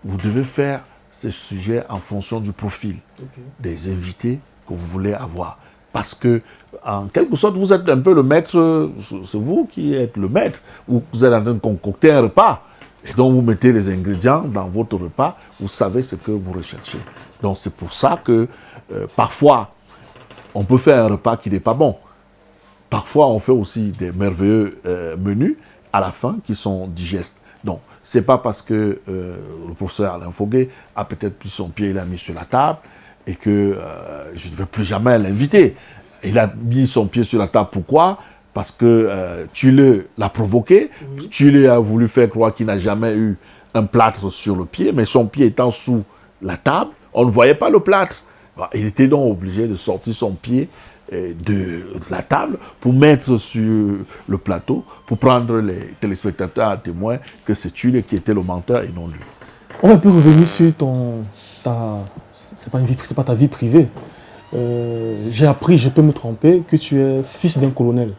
vous devez faire ces sujets en fonction du profil des invités que vous voulez avoir. Parce que, en quelque sorte, vous êtes un peu le maître, c'est vous qui êtes le maître, ou vous êtes en train de concocter un repas, et donc vous mettez les ingrédients dans votre repas, vous savez ce que vous recherchez. Donc c'est pour ça que, parfois, on peut faire un repas qui n'est pas bon. Parfois, on fait aussi des merveilleux menus à la fin qui sont digestes. Donc, ce n'est pas parce que le professeur Alain Foguet a peut-être pris son pied, il l'a mis sur la table, et que je ne vais plus jamais l'inviter. Il a mis son pied sur la table. Pourquoi? Parce que tu l'as provoqué, tu lui as voulu faire croire qu'il n'a jamais eu un plâtre sur le pied, mais son pied étant sous la table, on ne voyait pas le plâtre. Il était donc obligé de sortir son pied de la table pour mettre sur le plateau, pour prendre les téléspectateurs à témoin que c'est lui qui était le menteur et non lui. On va un peu revenir sur c'est pas ta vie privée. J'ai appris, je peux me tromper, que tu es fils d'un colonel.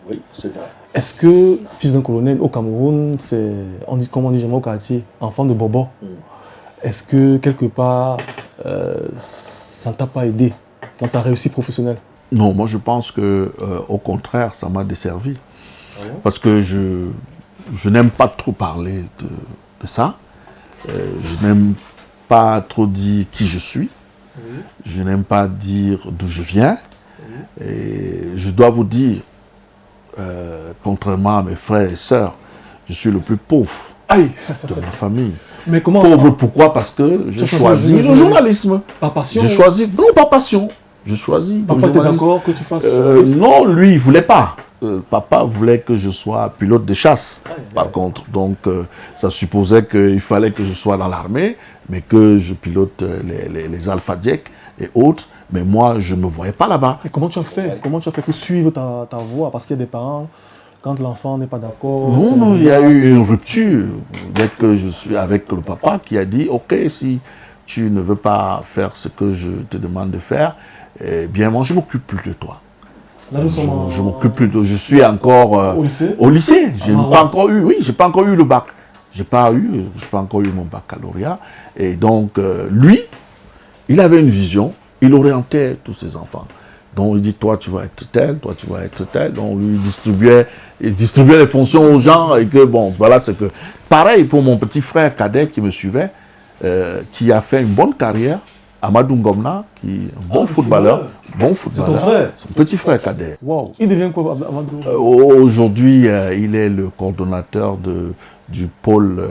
Oui, c'est vrai. Est-ce que fils d'un colonel au Cameroun, on dit jamais au quartier, enfant de bobo. Est-ce que quelque part, ça ne t'a pas aidé dans ta réussite professionnelle? Non, moi je pense que au contraire, ça m'a desservi. Parce que je n'aime pas trop parler de ça. Je n'aime pas trop dire qui je suis. Je n'aime pas dire d'où je viens. Et je dois vous dire, contrairement à mes frères et sœurs, je suis le plus pauvre de ma famille. Mais comment? Pauvre, pourquoi? Parce que j'ai choisi le journalisme. Par passion? J'ai choisi, non, pas passion. Je choisis. Papa était d'accord que tu fasses non, lui, il ne voulait pas. Papa voulait que je sois pilote de chasse, par contre. Donc, ça supposait qu'il fallait que je sois dans l'armée, mais que je pilote les Alpha Jack et autres. Mais moi, je ne me voyais pas là-bas. Et comment tu as fait? Comment tu as fait pour suivre ta voie? Parce qu'il y a des parents, quand l'enfant n'est pas d'accord... Non, il y a eu une rupture. Dès que je suis avec le papa qui a dit, ok, si tu ne veux pas faire ce que je te demande de faire, eh bien, moi, je ne m'occupe plus de toi. Là, je m'occupe plus de... Je suis encore au lycée. Au lycée. Je n'ai pas encore eu... Oui, je n'ai pas encore eu le bac. Je n'ai pas encore eu mon baccalauréat. Et donc, lui, Il avait une vision, il orientait tous ses enfants. Donc il dit, toi tu vas être tel, toi tu vas être tel. Donc lui il distribuait les fonctions aux gens et que bon, voilà, c'est que... Pareil pour mon petit frère cadet qui me suivait, qui a fait une bonne carrière, Amadou Ngomna, qui est un bon footballeur. Bon footballeur. C'est ton frère? Son petit frère cadet. Wow. Il devient quoi, Amadou? Aujourd'hui, il est le coordonnateur du pôle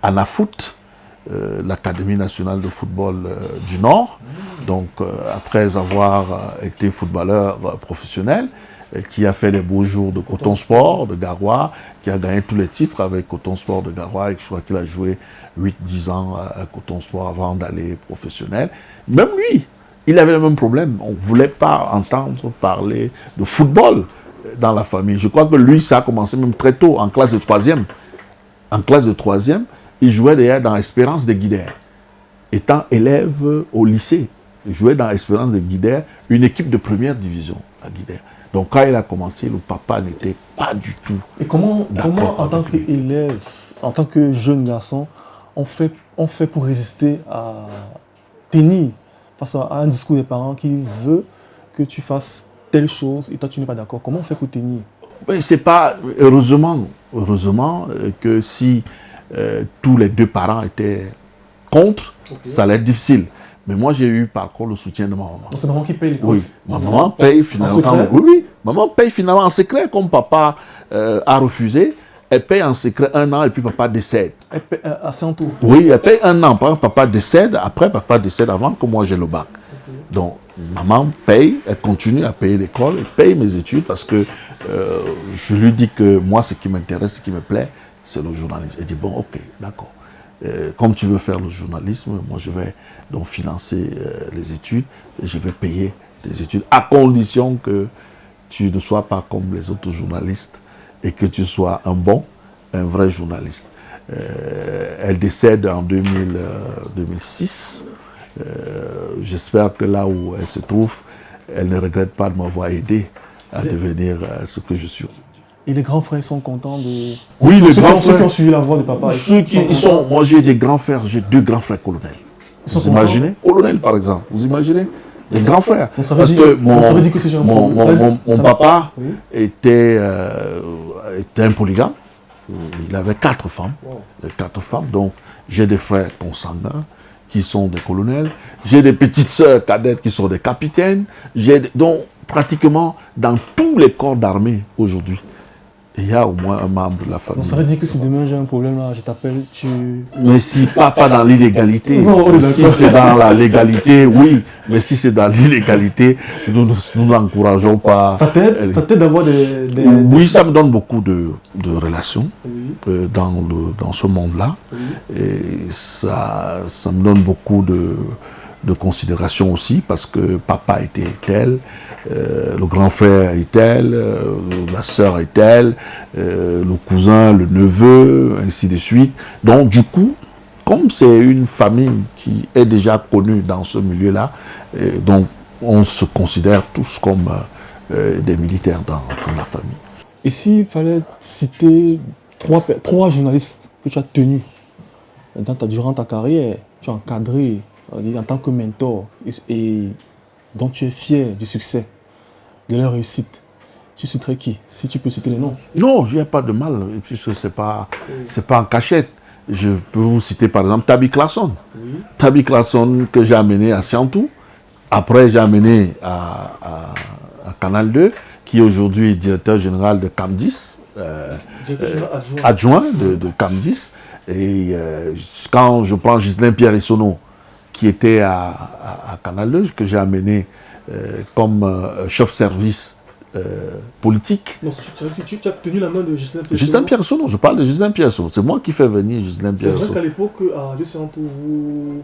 Anafoot, l'Académie nationale de football du Nord. Donc, après avoir été footballeur professionnel, qui a fait les beaux jours de Coton Sport, de Garoua, qui a gagné tous les titres avec Coton Sport de Garoua, et je crois qu'il a joué 8-10 ans à Coton Sport avant d'aller professionnel. Même lui, il avait le même problème. On ne voulait pas entendre parler de football dans la famille. Je crois que lui, ça a commencé même très tôt, en classe de 3e. En classe de 3e, il jouait d'ailleurs dans Espérance de Guidère. Étant élève au lycée, il jouait dans Espérance de Guidère, une équipe de première division à Guidère. Donc quand il a commencé, le papa n'était pas du tout. Et comment en tant qu'élève, en tant que jeune garçon, on fait pour résister à tenir face à un discours des parents qui veut que tu fasses telle chose et toi tu n'es pas d'accord? Comment on fait pour tenir? Mais c'est pas, heureusement que si tous les deux parents étaient contre, ça allait être difficile. Mais moi, j'ai eu par contre le soutien de ma maman. C'est maman qui paye les cours? Oui, ma maman paye finalement. En secret? Oui, maman paye finalement en secret, comme papa a refusé. Elle paye en secret 1 an et puis papa décède. Elle paye à 100 tours? Oui, elle paye 1 an. Papa décède, après papa décède avant que moi j'ai le bac. Donc, maman paye, elle continue à payer l'école, elle paye mes études parce que je lui dis que moi, ce qui m'intéresse, ce qui me plaît, c'est le journalisme. Elle dit, bon, ok, d'accord. Comme tu veux faire le journalisme, moi je vais donc financer les études et je vais payer des études à condition que tu ne sois pas comme les autres journalistes et que tu sois un vrai journaliste. Elle décède en 2006. J'espère que là où elle se trouve, elle ne regrette pas de m'avoir aidé à devenir ce que je suis. Et les grands frères sont contents de... Oui, les grands frères. Ceux qui ont suivi la voie de papa. Moi, j'ai des grands frères, j'ai 2 grands frères colonels. Vous imaginez? Colonel, par exemple. Vous imaginez? Les grands frères. Parce que mon papa était un polygame. Il avait 4 femmes. 4 femmes. Donc, j'ai des frères consanguins qui sont des colonels. J'ai des petites sœurs cadettes qui sont des capitaines. Donc, pratiquement dans tous les corps d'armée aujourd'hui, il y a au moins un membre de la famille. Donc ça veut dire que si demain j'ai un problème là, je t'appelle, tu... Mais si pas dans l'illégalité, si c'est dans la légalité, oui. Mais si c'est dans l'illégalité, nous n'encourageons pas. Ça t'aide d'avoir des... Oui, ça me donne beaucoup de relations dans ce monde-là. Et ça me donne beaucoup de considération aussi parce que papa était tel. Le grand frère est tel, la sœur est telle, le cousin, le neveu, ainsi de suite. Donc du coup, comme c'est une famille qui est déjà connue dans ce milieu-là, donc on se considère tous comme des militaires dans la famille. Et s'il fallait citer 3 journalistes que tu as tenus durant ta carrière, tu as encadré en tant que mentor et dont tu es fier du succès, de leur réussite, tu citerais qui? Si tu peux citer les noms. Non, il n'y a pas de mal, puisque ce n'est pas en cachette. Je peux vous citer par exemple Tabi Clarkson. Oui. Tabi Clarkson que j'ai amené à Siantou. Après, j'ai amené à Canal 2, qui aujourd'hui est directeur général de CAM10. Adjoint de CAM10. Et quand je prends Ghislain Pierre Essonneau, qui était à Canal 2, que j'ai amené comme chef-service politique. Non, tu as tenu la main de Ghislain Pierre Essonneau. Ghislain Pierre Essonneau, je parle de Ghislain Pierre Essonneau. C'est moi qui fais venir Ghislain Pierre Essonneau. C'est vrai qu'à l'époque, à Radio Siantou,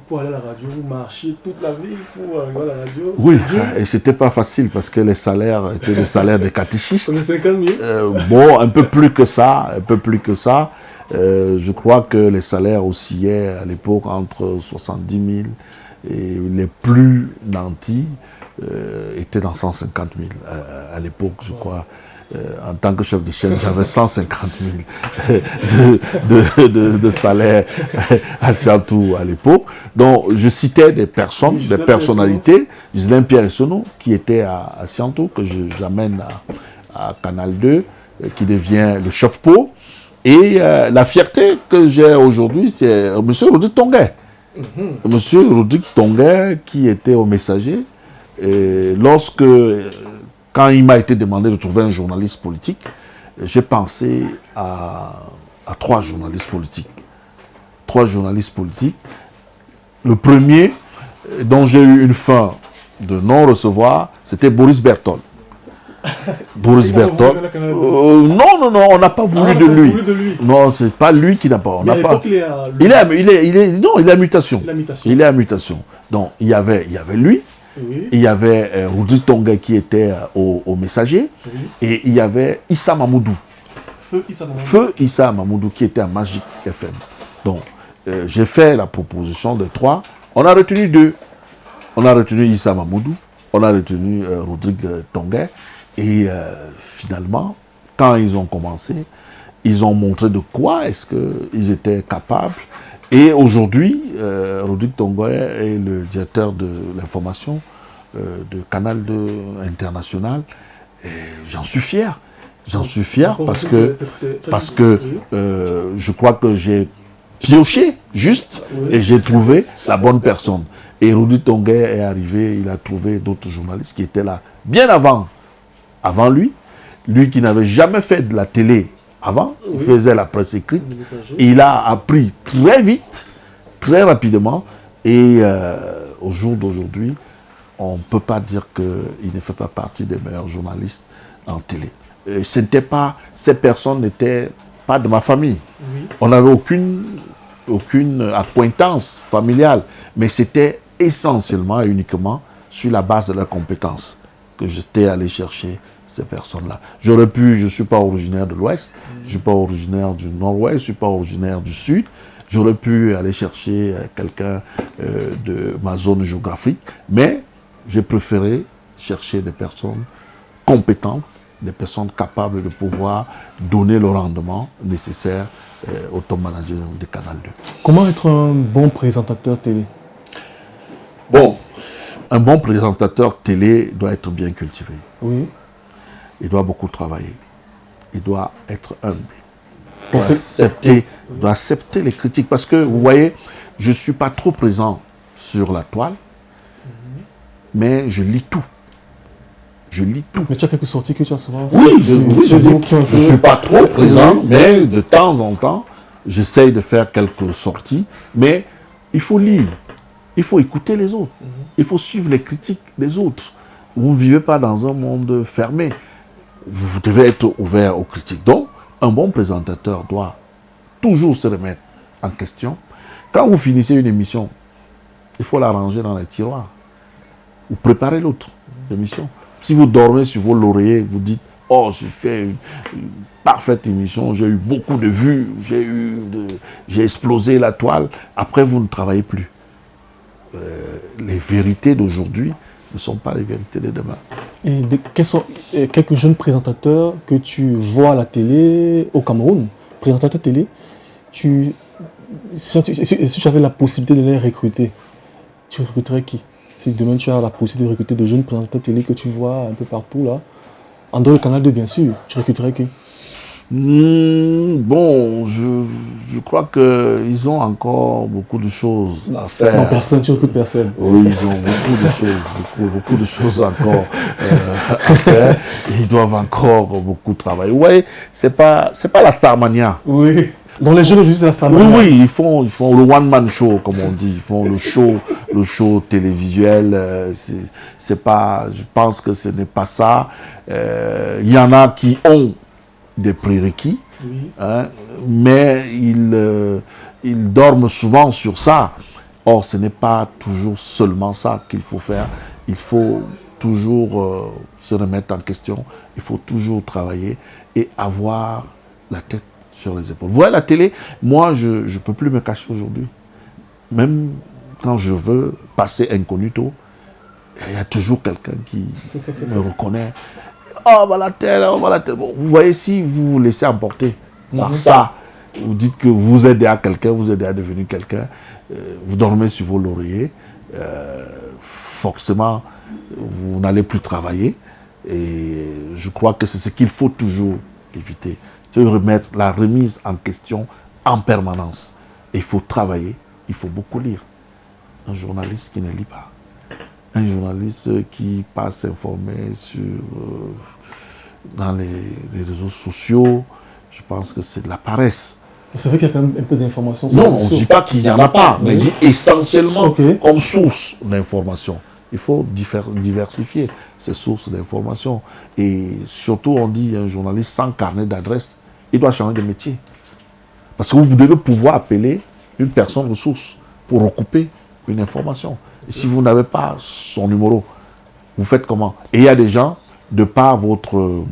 pour aller à la radio, vous marchiez toute la ville pour arriver à la radio. Oui, et c'était pas facile parce que les salaires étaient des salaires de catéchistes. 50 000 bon, un peu plus que ça, je crois que les salaires oscillaient à l'époque entre 70 000 et les plus nantis étaient dans 150 000 à l'époque, je crois. En tant que chef de chaîne, j'avais 150 000 de salaire à Siantou à l'époque. Donc, je citais des personnes, des personnalités, Gislain Pierre Essonneau, qui était à Siantou, que j'amène à Canal 2, qui devient le chef-pot. Et la fierté que j'ai aujourd'hui, c'est M. Rodrigue Tonguet. M. Rodrigue Tonguet, qui était au Messager, et quand il m'a été demandé de trouver un journaliste politique, j'ai pensé à 3 journalistes politiques. 3 journalistes politiques. Le premier, dont j'ai eu une fin de non-recevoir, c'était Boris Bertol. Boris Bertol. Non, on n'a pas voulu de lui. Non, c'est pas lui qui n'a pas. Il est à mutation. Il est à mutation. Donc, il y avait lui. Oui. Il y avait Rodrigue Tonguet qui était au Messager, oui. Et il y avait Issa Mamoudou. Feu Issa Mamoudou qui était à Magic FM. Donc, j'ai fait la proposition de 3. On a retenu 2. On a retenu Issa Mamoudou, on a retenu Rodrigue Tonguet. Et finalement, quand ils ont commencé, ils ont montré de quoi est-ce qu'ils étaient capables. Et aujourd'hui, Rodrigue Tonguet est le directeur de l'information de Canal 2 International. J'en suis fier. J'en suis fier parce que je crois que j'ai pioché juste et j'ai trouvé la bonne personne. Et Rodrigue Tonguet est arrivé, il a trouvé d'autres journalistes qui étaient là bien avant lui qui n'avait jamais fait de la télé avant, il faisait la presse écrite. Il a appris très vite, très rapidement, et au jour d'aujourd'hui, on ne peut pas dire qu'il ne fait pas partie des meilleurs journalistes en télé. Ces personnes n'étaient pas de ma famille. Oui. On n'avait aucune acquaintance familiale, mais c'était essentiellement et uniquement sur la base de leurs compétences que j'étais allé chercher ces personnes-là. Je ne suis pas originaire de l'Ouest, je ne suis pas originaire du Nord-Ouest, je ne suis pas originaire du Sud. J'aurais pu aller chercher quelqu'un de ma zone géographique, mais j'ai préféré chercher des personnes compétentes, des personnes capables de pouvoir donner le rendement nécessaire au top manager de Canal 2. Comment être un bon présentateur télé? Bon, un bon présentateur télé doit être bien cultivé. Oui. Il doit beaucoup travailler. Il doit être humble. Il doit accepter les critiques. Parce que, vous voyez, je ne suis pas trop présent sur la toile, mais je lis tout. Je lis tout. Mais tu as quelques sorties que tu as souvent fait. Oui, je ne suis pas trop présent, mais de temps en temps, j'essaye de faire quelques sorties. Mais il faut lire. Il faut écouter les autres. Il faut suivre les critiques des autres. Vous ne vivez pas dans un monde fermé. Vous devez être ouvert aux critiques. Donc, un bon présentateur doit toujours se remettre en question. Quand vous finissez une émission, il faut la ranger dans les tiroirs. Vous préparez l'autre émission. Si vous dormez sur vos lauriers, vous dites « Oh, j'ai fait une parfaite émission, j'ai eu beaucoup de vues, j'ai explosé la toile. » Après, vous ne travaillez plus. Les vérités d'aujourd'hui ne sont pas les vérités de demain. Et quels sont quelques jeunes présentateurs que tu vois à la télé au Cameroun, présentateurs télé, si tu avais la possibilité de les recruter, tu recruterais qui? Si demain tu as la possibilité de recruter de jeunes présentateurs télé que tu vois un peu partout là, en dehors du Canal 2 bien sûr, tu recruterais qui? Bon, je crois qu'ils ont encore beaucoup de choses à faire. Non, personne, tu recrutes personne. Oui, ils ont beaucoup de choses encore à faire. Ils doivent encore beaucoup travailler. Vous voyez, c'est pas la Starmania. Oui. Dans les jeunes aujourd'hui, c'est la Starmania. Oui, ils font le one-man show, comme on dit. Ils font le show télévisuel. C'est pas, je pense que ce n'est pas ça. Il y en a qui ont des prérequis, hein, mais ils dorment souvent sur ça. Or, ce n'est pas toujours seulement ça qu'il faut faire. Il faut toujours se remettre en question. Il faut toujours travailler et avoir la tête sur les épaules. Vous voyez la télé, moi, je ne peux plus me cacher aujourd'hui. Même quand je veux passer incognito, il y a toujours quelqu'un qui me reconnaît. oh voilà tel, oh voilà tel. Bon, vous voyez, si vous vous laissez emporter par ça, vous dites que vous aidez à quelqu'un, vous aidez à devenir quelqu'un, vous dormez sur vos lauriers, forcément, vous n'allez plus travailler. Et je crois que c'est ce qu'il faut toujours éviter. C'est remettre la remise en question en permanence. Et il faut travailler, il faut beaucoup lire. Un journaliste qui ne lit pas. Un journaliste qui passe s'informer dans les réseaux sociaux, je pense que c'est de la paresse. C'est vrai qu'il y a quand même un peu d'informations. Non, on ne dit pas qu'il n'y en a pas, mais dit essentiellement comme source d'information. Il faut diversifier ces sources d'information. Et surtout, on dit un journaliste sans carnet d'adresse, il doit changer de métier. Parce que vous devez pouvoir appeler une personne ressource pour recouper une information. Et si vous n'avez pas son numéro, vous faites comment? Et il y a des gens, de par votre...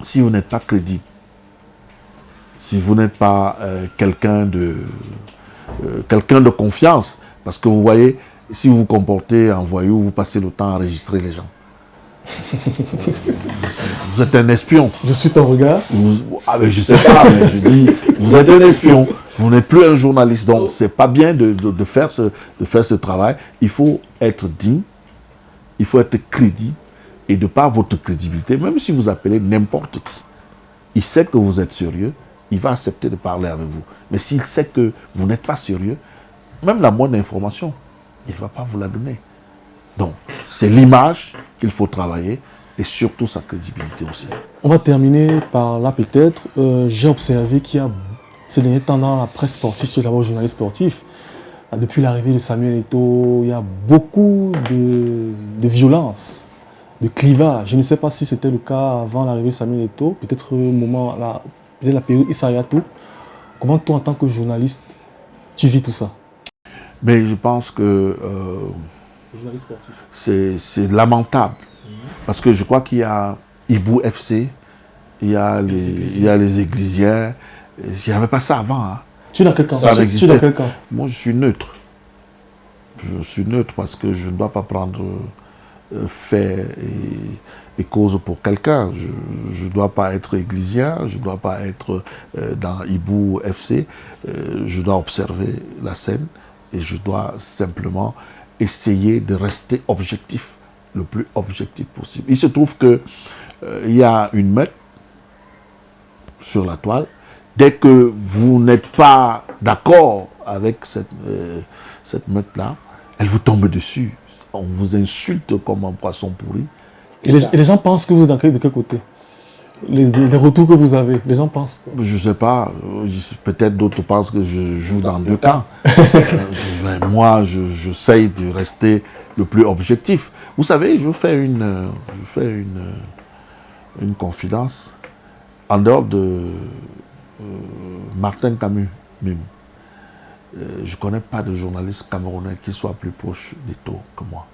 si vous n'êtes pas crédible, si vous n'êtes pas quelqu'un de confiance, parce que vous voyez, si vous vous comportez en voyou, vous passez le temps à enregistrer les gens. Vous êtes un espion. Je suis ton regard. Mais je ne sais pas, mais je dis, vous êtes un espion. Vous n'êtes plus un journaliste. Donc, ce n'est pas bien de faire ce travail. Il faut être digne, il faut être crédible. Et de par votre crédibilité, même si vous appelez n'importe qui, il sait que vous êtes sérieux, il va accepter de parler avec vous. Mais s'il sait que vous n'êtes pas sérieux, même la moindre information, il ne va pas vous la donner. Donc, c'est l'image qu'il faut travailler et surtout sa crédibilité aussi. On va terminer par là peut-être. J'ai observé qu'il y a ces derniers temps dans la presse sportive, je suis d'abord journaliste sportif, depuis l'arrivée de Samuel Eto'o, il y a beaucoup de violence, de clivage. Je ne sais pas si c'était le cas avant l'arrivée de Samuel Eto'o, peut-être peut-être la période Issa Hayatou. Comment toi, en tant que journaliste, tu vis tout ça? Mais je pense que c'est lamentable. Parce que je crois qu'il y a Ibou FC, il y a les Églisiens. Il n'y avait pas ça avant. Hein. Tu es dans quel camp? Moi, je suis neutre. Je suis neutre parce que je ne dois pas prendre fait et cause pour quelqu'un. Je ne dois pas être Églisien, je ne dois pas être dans Ibou FC. Je dois observer la scène et je dois simplement essayer de rester objectif, le plus objectif possible. Il se trouve qu'il y a une meute sur la toile. Dès que vous n'êtes pas d'accord avec cette meute-là, elle vous tombe dessus. On vous insulte comme un poisson pourri. Et les gens pensent que vous êtes de quel côté? Les retours que vous avez, les gens pensent quoi? Je ne sais pas. Peut-être d'autres pensent que je joue dans deux camps. Moi, j'essaye de rester le plus objectif. Vous savez, je fais une confidence. En dehors de Martin Camus même, je ne connais pas de journaliste camerounais qui soit plus proche d'Eto'o que moi.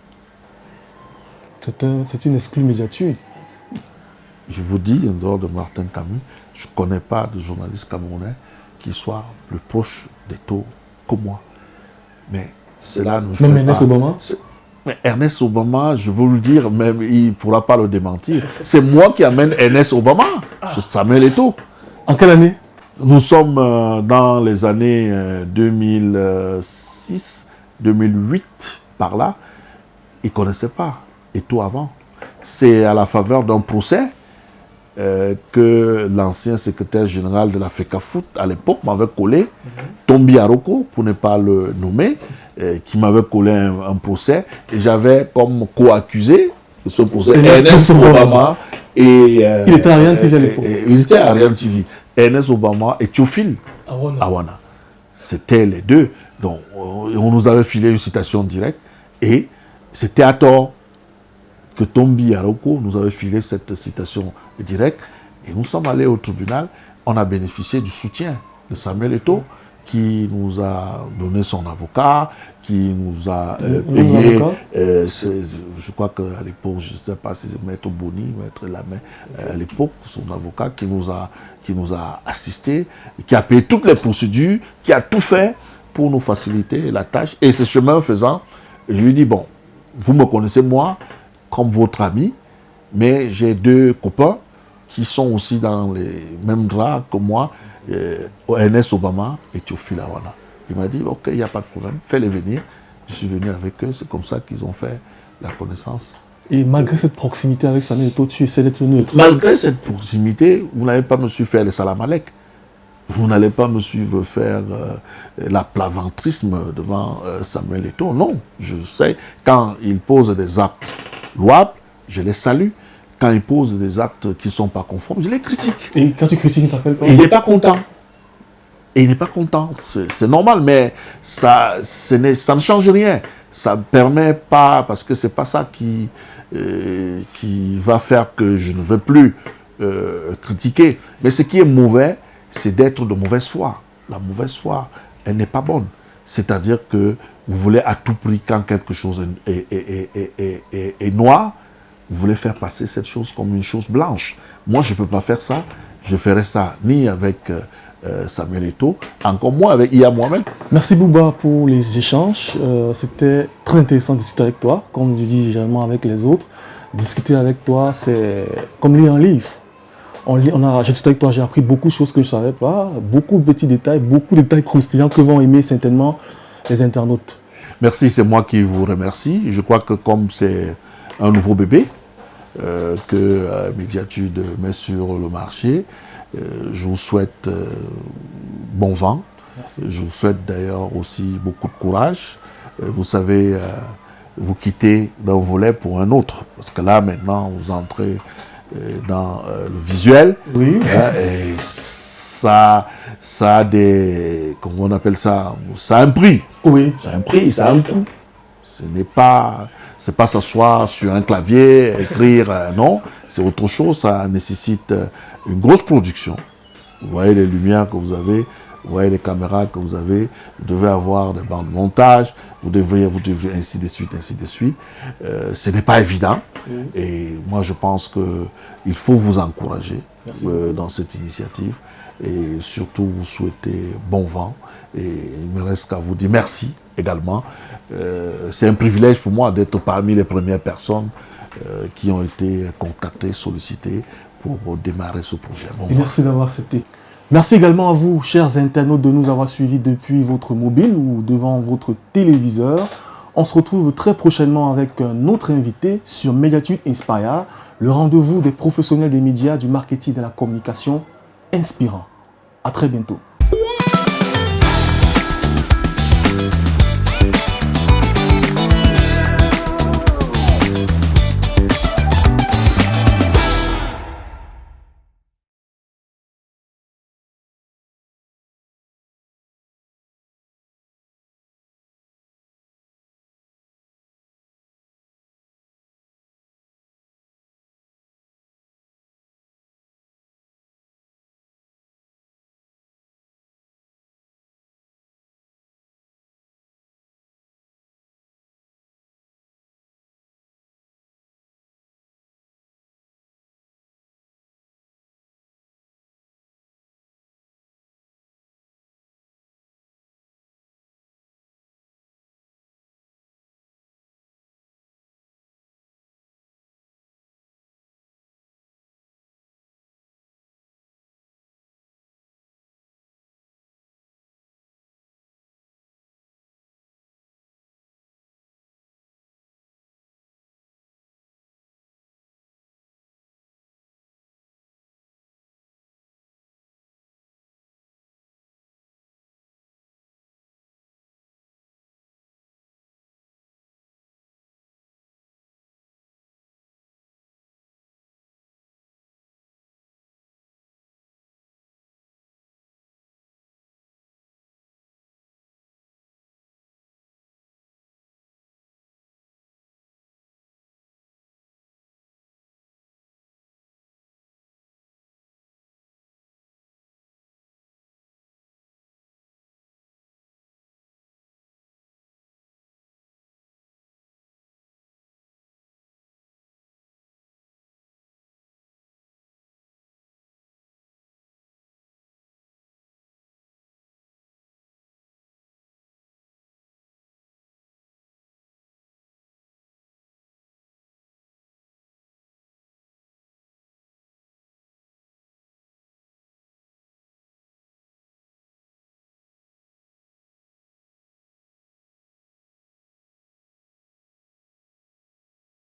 C'est une exclue médiature. Je vous dis, en dehors de Martin Camus, je ne connais pas de journaliste camerounais qui soit plus proche d'Eto'o que moi. Mais cela ne fait même pas... Ernest Obama? Mais Ernest Obama, je veux le dire, même il ne pourra pas le démentir. C'est moi qui amène Ernest Obama, Samuel Eto'o. En quelle année? Nous sommes dans les années 2006, 2008, par là. Ils ne connaissaient pas Eto'o avant. C'est à la faveur d'un procès que l'ancien secrétaire général de la FECAFOOT, à l'époque, m'avait collé, Tombi Aroko, pour ne pas le nommer, qui m'avait collé un procès. Et j'avais comme co-accusé de ce procès Ernest Obama. Et, il était à Ariane TV à l'époque. Il était à Ariane TV. Ernest Obama et Théophile Awana. C'était les deux. Donc, on nous avait filé une citation directe. Et c'était à tort que Tombi Aroko nous avait filé cette citation directe. Et nous sommes allés au tribunal. On a bénéficié du soutien de Samuel Eto'o, qui nous a donné son avocat, qui nous a payé. Je crois qu'à l'époque, je ne sais pas si c'est Maître Boni, Maître Lamé, à l'époque, son avocat qui nous a assisté, qui a payé toutes les procédures, qui a tout fait pour nous faciliter la tâche. Et ce chemin faisant, je lui dis, bon, vous me connaissez moi comme votre ami, Mais j'ai 2 copains qui sont aussi dans les mêmes draps que moi, Ernest Obama et Théophile Awana. Il m'a dit, ok, il n'y a pas de problème, fais-les venir. Je suis venu avec eux, c'est comme ça qu'ils ont fait la connaissance. Et malgré cette proximité avec Samuel Eto'o, tu essaies d'être neutre. Malgré cette proximité, vous n'allez pas me suivre faire le salam alek. Vous n'allez pas me suivre faire la plaventrisme devant Samuel Eto'o. Non, je sais, quand il pose des actes louables, je les salue. Quand il pose des actes qui ne sont pas conformes, je les critique. Et quand tu critiques, il ne t'appelle pas? Et il n'est pas content. Et il n'est pas content. C'est normal, mais ça ne change rien. Ça ne permet pas, parce que ce n'est pas ça qui va faire que je ne veux plus critiquer. Mais ce qui est mauvais, c'est d'être de mauvaise foi. La mauvaise foi, elle n'est pas bonne. C'est-à-dire que vous voulez à tout prix, quand quelque chose est noir, vous voulez faire passer cette chose comme une chose blanche. Moi, je ne peux pas faire ça. Je ferai ça ni avec Samuel Eto'o, encore moins avec Iya Mohamed. Merci Bouba pour les échanges. C'était très intéressant de discuter avec toi. Comme je dis généralement avec les autres, discuter avec toi, c'est comme lire un livre. J'ai discuté avec toi, j'ai appris beaucoup de choses que je ne savais pas, beaucoup de petits détails, beaucoup de détails croustillants que vont aimer certainement les internautes. Merci, c'est moi qui vous remercie. Je crois que comme c'est un nouveau bébé que Médiatude met sur le marché, je vous souhaite bon vent. Merci. Je vous souhaite d'ailleurs aussi beaucoup de courage. Vous savez, vous quittez d'un volet pour un autre. Parce que là, maintenant, vous entrez dans le visuel. Oui. Et ça a des... Comment on appelle ça? Ça a un prix. Oui. Ça a un prix, ça a un coût. Ce n'est pas... C'est pas s'asseoir sur un clavier, écrire, non. C'est autre chose, ça nécessite une grosse production. Vous voyez les lumières que vous avez, vous voyez les caméras que vous avez, vous devez avoir des bandes de montage, vous devez ainsi de suite, ainsi de suite. Ce n'est pas évident. Et moi, je pense qu'il faut vous encourager dans cette initiative et surtout vous souhaiter bon vent. Et il me reste qu'à vous dire merci également. C'est un privilège pour moi d'être parmi les premières personnes qui ont été contactées, sollicitées pour démarrer ce projet. Bon, merci d'avoir accepté. Merci également à vous, chers internautes, de nous avoir suivis depuis votre mobile ou devant votre téléviseur. On se retrouve très prochainement avec un autre invité sur Médiatude Inspire, le rendez-vous des professionnels des médias, du marketing et de la communication inspirant. À très bientôt.